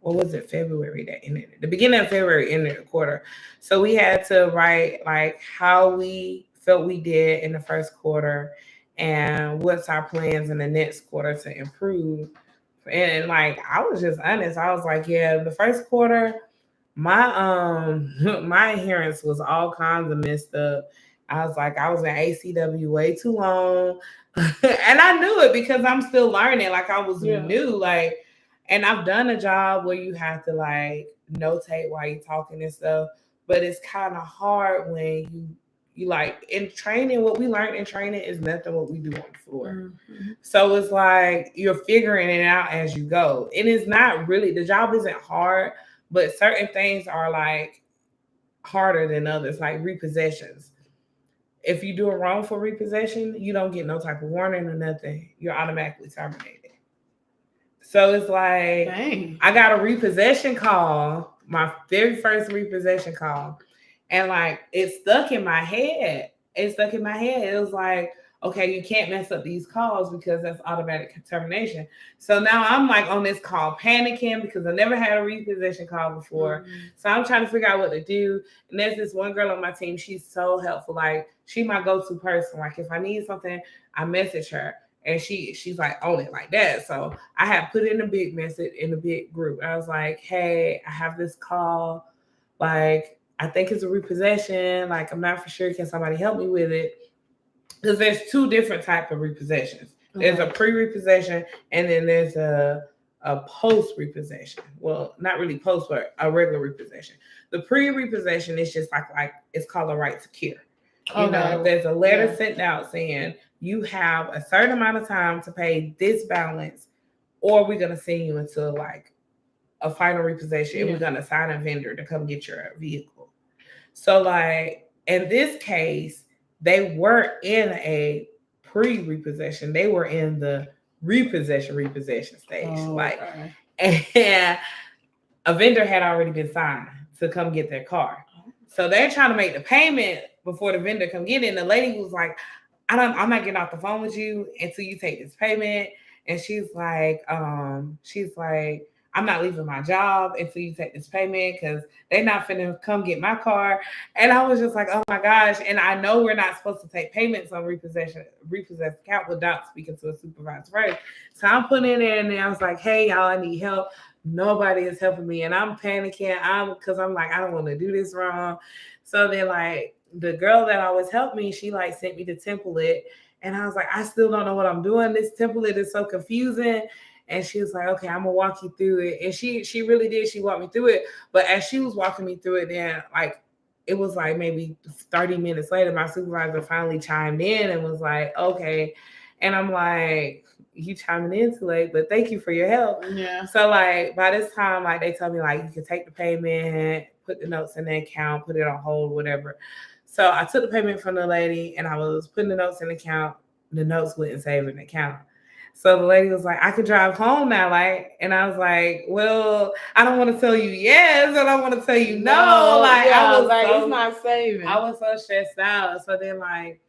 What was it? February that ended. The beginning of February ended a quarter, so we had to write like how we felt we did in the first quarter, and what's our plans in the next quarter to improve. And like I was just honest, I was like, yeah, the first quarter, my my adherence was all kinds of messed up. I was like, I was in ACW way too long, and I knew it because I'm still learning. Like I was new, like. And I've done a job where you have to like notate while you're talking and stuff, but it's kind of hard when you like in training. What we learned in training is nothing what we do on the floor. Mm-hmm. So it's like you're figuring it out as you go, and it's not really, the job isn't hard, but certain things are like harder than others, like repossessions. If you do a wrongful repossession, you don't get no type of warning or nothing. You're automatically terminated. So it's like, dang. I got a repossession call, my very first repossession call, and like it stuck in my head. It was like, okay, you can't mess up these calls because that's automatic termination. So now I'm like on this call panicking because I never had a repossession call before. Mm-hmm. So I'm trying to figure out what to do. And there's this one girl on my team. She's so helpful. Like she's my go-to person. Like if I need something, I message her. And she's like on it like that. So I had put in a big message in a big group. I was like, hey, I have this call. Like, I think it's a repossession. Like, I'm not for sure. Can somebody help me with it? Because there's two different types of repossessions. There's a pre-repossession and then there's a post-repossession. Well, not really post, but a regular repossession. The pre-repossession is just like it's called a right to cure. You know, there's a letter sent out saying you have a certain amount of time to pay this balance, or we're gonna send you into like a final repossession and we're gonna assign a vendor to come get your vehicle. So like in this case, they were in a pre-repossession, they were in the repossession stage. And a vendor had already been signed to come get their car. So they're trying to make the payment before the vendor come get it. And the lady was like, I'm not getting off the phone with you until you take this payment. And she's like, I'm not leaving my job until you take this payment because they're not finna come get my car. And I was just like, oh my gosh. And I know we're not supposed to take payments on repossessed account without speaking to a supervisor first. So I'm putting it in and I was like, hey, y'all, I need help. Nobody is helping me. And I'm panicking because I'm like, I don't want to do this wrong. So then like the girl that always helped me, she like sent me the template. And I was like, I still don't know what I'm doing. This template is so confusing. And she was like, okay, I'm gonna walk you through it. And she really did. She walked me through it. But as she was walking me through it, then like it was like maybe 30 minutes later, my supervisor finally chimed in and was like, okay. And I'm like, you chiming in too late, but thank you for your help. Yeah. So like by this time, like they told me like you can take the payment, put the notes in the account, put it on hold, whatever. So I took the payment from the lady and I was putting the notes in the account. The notes wouldn't save in the account. So the lady was like, I could drive home now, like, and I was like, well, I don't want to tell you yes, and I want to tell you no. Like, yeah, I was like so, it's not saving. I was so stressed out. So then like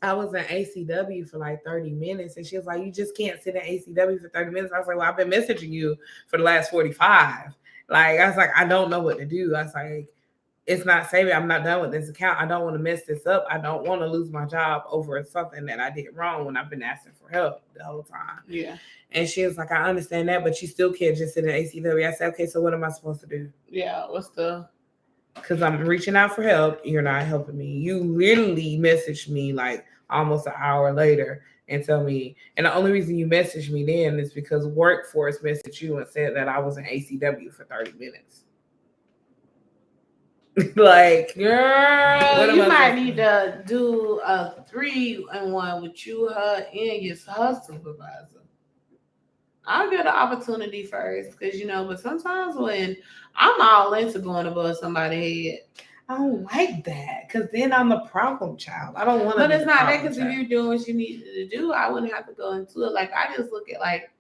I was in ACW for like 30 minutes and she was like, you just can't sit in ACW for 30 minutes. I was like, well, I've been messaging you for the last 45. Like, I was like, I don't know what to do. I was like, it's not saving. I'm not done with this account. I don't want to mess this up. I don't want to lose my job over something that I did wrong when I've been asking for help the whole time. Yeah. And she was like, I understand that, but you still can't just sit in ACW. I said, okay, so what am I supposed to do? Yeah. What's the? Because I'm reaching out for help. You're not helping me. You literally messaged me like almost an hour later and tell me, and the only reason you messaged me then is because Workforce messaged you and said that I was in ACW for 30 minutes. Like, girl, you might need to do a 3-in-1 with you, her, and her supervisor. I'll get an opportunity first, because but sometimes when I'm all into going above somebody's head, I don't like that, because then I'm the problem child. I don't want to. But it's not that, because if you're doing what you need to do, I wouldn't have to go into it. Like, I just look at like,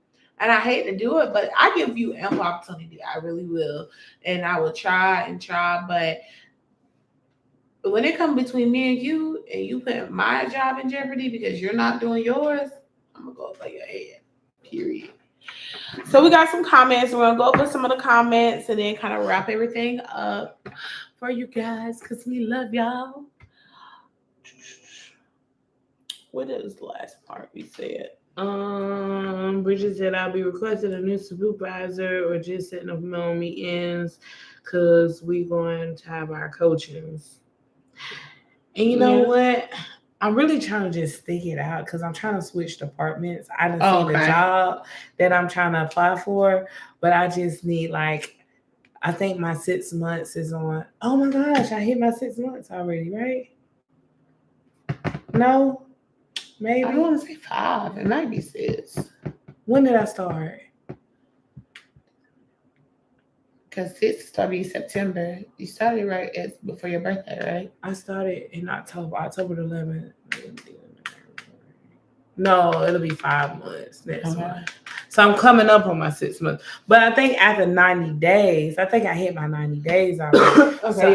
and I hate to do it, but I give you ample opportunity. I really will. And I will try and try. But when it comes between me and you put my job in jeopardy because you're not doing yours, I'm going to go over your head. Period. So we got some comments. We're going to go over some of the comments and then kind of wrap everything up for you guys because we love y'all. What is the last part we said? Bridget said I'll be requesting a new supervisor or just setting up no meetings because we're going to have our coachings. And you know what? I'm really trying to just stick it out because I'm trying to switch departments. I didn't see the job that I'm trying to apply for, but I just need I think my 6 months is on. Oh my gosh, I hit my 6 months already, right? No? Maybe. I want to say 5. It might be 6. When did I start? Because 6 started in September. You started right before your birthday, right? I started in October the 11th. No, it'll be 5 months next month. So I'm coming up on my 6 months. But I think after 90 days, I think I hit my 90 days already. So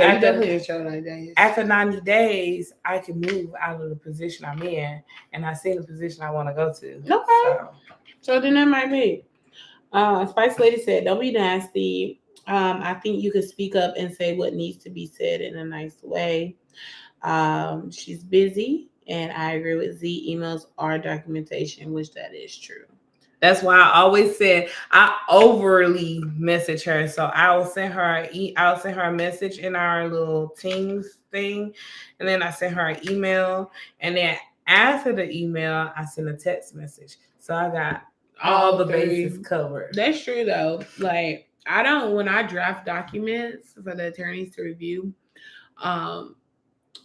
after 90 days, I can move out of the position I'm in, and I see the position I want to go to. Okay. So then that might be. Spice Lady said, don't be nasty. I think you could speak up and say what needs to be said in a nice way. She's busy, and I agree with Z. Emails are documentation, which that is true. That's why I always said I overly message her. So I'll send her a message in our little Teams thing, and then I send her an email, and then after the email, I send a text message. So I got all the bases covered. That's true though. Like when I draft documents for the attorneys to review,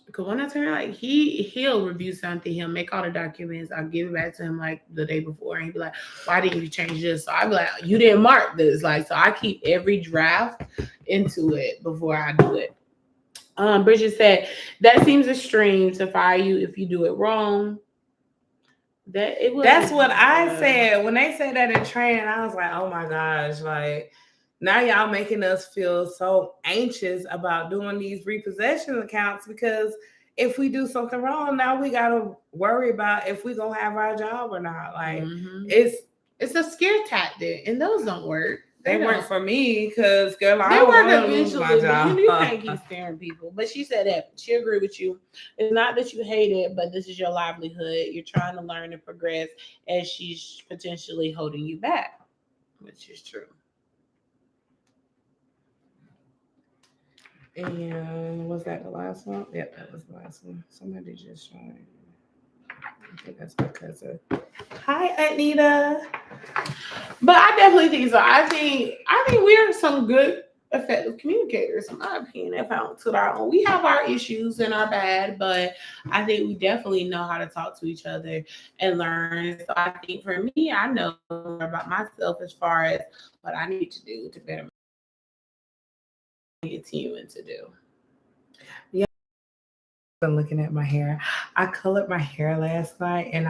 because one attorney, he'll review something, he'll make all the documents, I'll give it back to him like the day before, and he'll be like, why didn't you change this? So I'll be like, you didn't mark this. Like, so I keep every draft into it before I do it. Bridget said, that seems extreme to fire you if you do it wrong. That's what I said. When they said that in training, I was like, oh my gosh, like, now y'all making us feel so anxious about doing these repossession accounts because if we do something wrong, now we gotta worry about if we gonna have our job or not. Like it's a scare tactic, and those don't work. They work for me because, girl, I They don't work want to lose my eventually. job. You can't keep staring people. But she said that she agreed with you. It's not that you hate it, but this is your livelihood. You're trying to learn and progress, as she's potentially holding you back, which is true. And was that the last one? Yep, that was the last one. Somebody just joined. I think that's my cousin. Hi, Anita. But I definitely think so. I think we're some good, effective communicators, in my opinion. If I don't toot our own, we have our issues and our bad, but I think we definitely know how to talk to each other and learn. So I think for me, I know more about myself as far as what I need to do to better continuing to do. Yeah, I've been looking at my hair. I colored my hair last night, and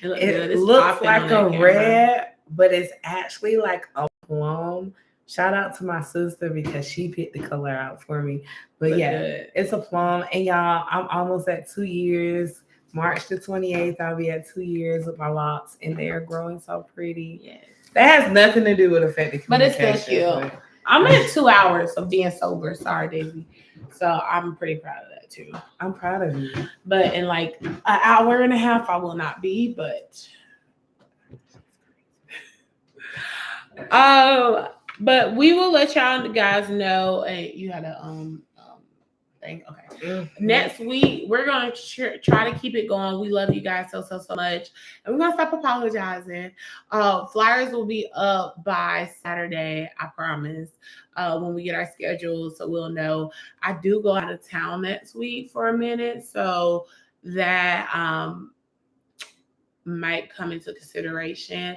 it looks like a red, but it's actually like a plum. Shout out to my sister because she picked the color out for me. But it's a plum. And y'all, I'm almost at 2 years. March the 28th, I'll be at 2 years with my locks, and they are growing so pretty. Yes. That has nothing to do with effective communication. But it's still cute. I'm at 2 hours of being sober. Sorry, Daisy. So I'm pretty proud of that too. I'm proud of you. But in like an hour and a half, I will not be. But we will let y'all guys know. Hey, you had a thing. Okay. Mm-hmm. Next week we're gonna try to keep it going. We love you guys so much, and we're gonna stop apologizing. Flyers will be up by Saturday, I promise. When we get our schedule, so we'll know. I do go out of town next week for a minute, so that might come into consideration.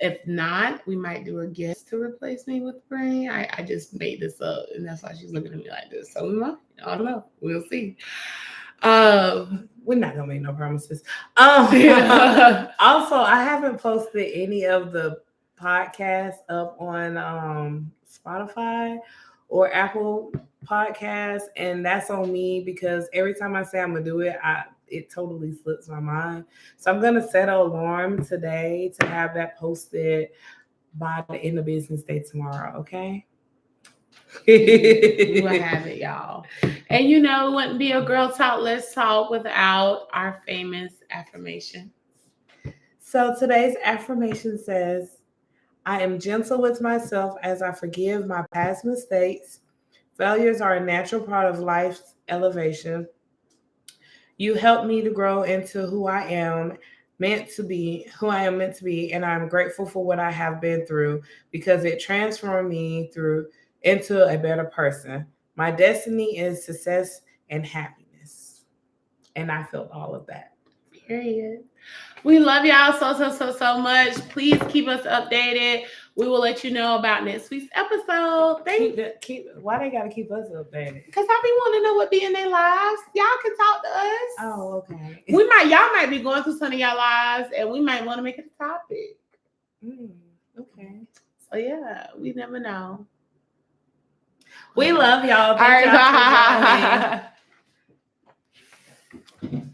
If not, we might do a guest to replace me with Brain. I just made this up, and that's why she's looking at me like this. So we might. I don't know. We'll see. We're not gonna make no promises. Also, I haven't posted any of the podcasts up on Spotify or Apple Podcasts, and that's on me because every time I say I'm gonna do it, it totally slips my mind. So I'm gonna set an alarm today to have that posted by the end of business day tomorrow. Okay. We will have it, y'all. And it wouldn't be a Girl Talk Let's Talk without our famous affirmation. So today's affirmation says, I am gentle with myself as I forgive my past mistakes. Failures are a natural part of life's elevation. You help me to grow into who I am meant to be, and I'm grateful for what I have been through because it transformed me into a better person. My destiny is success and happiness. And I felt all of that. Period. We love y'all so much. Please keep us updated. We will let you know about next week's episode. Why they gotta keep us updated? Because I be wanting to know what be in their lives. Y'all can talk to us. Oh, okay. Y'all might be going through some of y'all lives, and we might want to make it a topic. Okay. So yeah, we never know. We love y'all. All right, bye.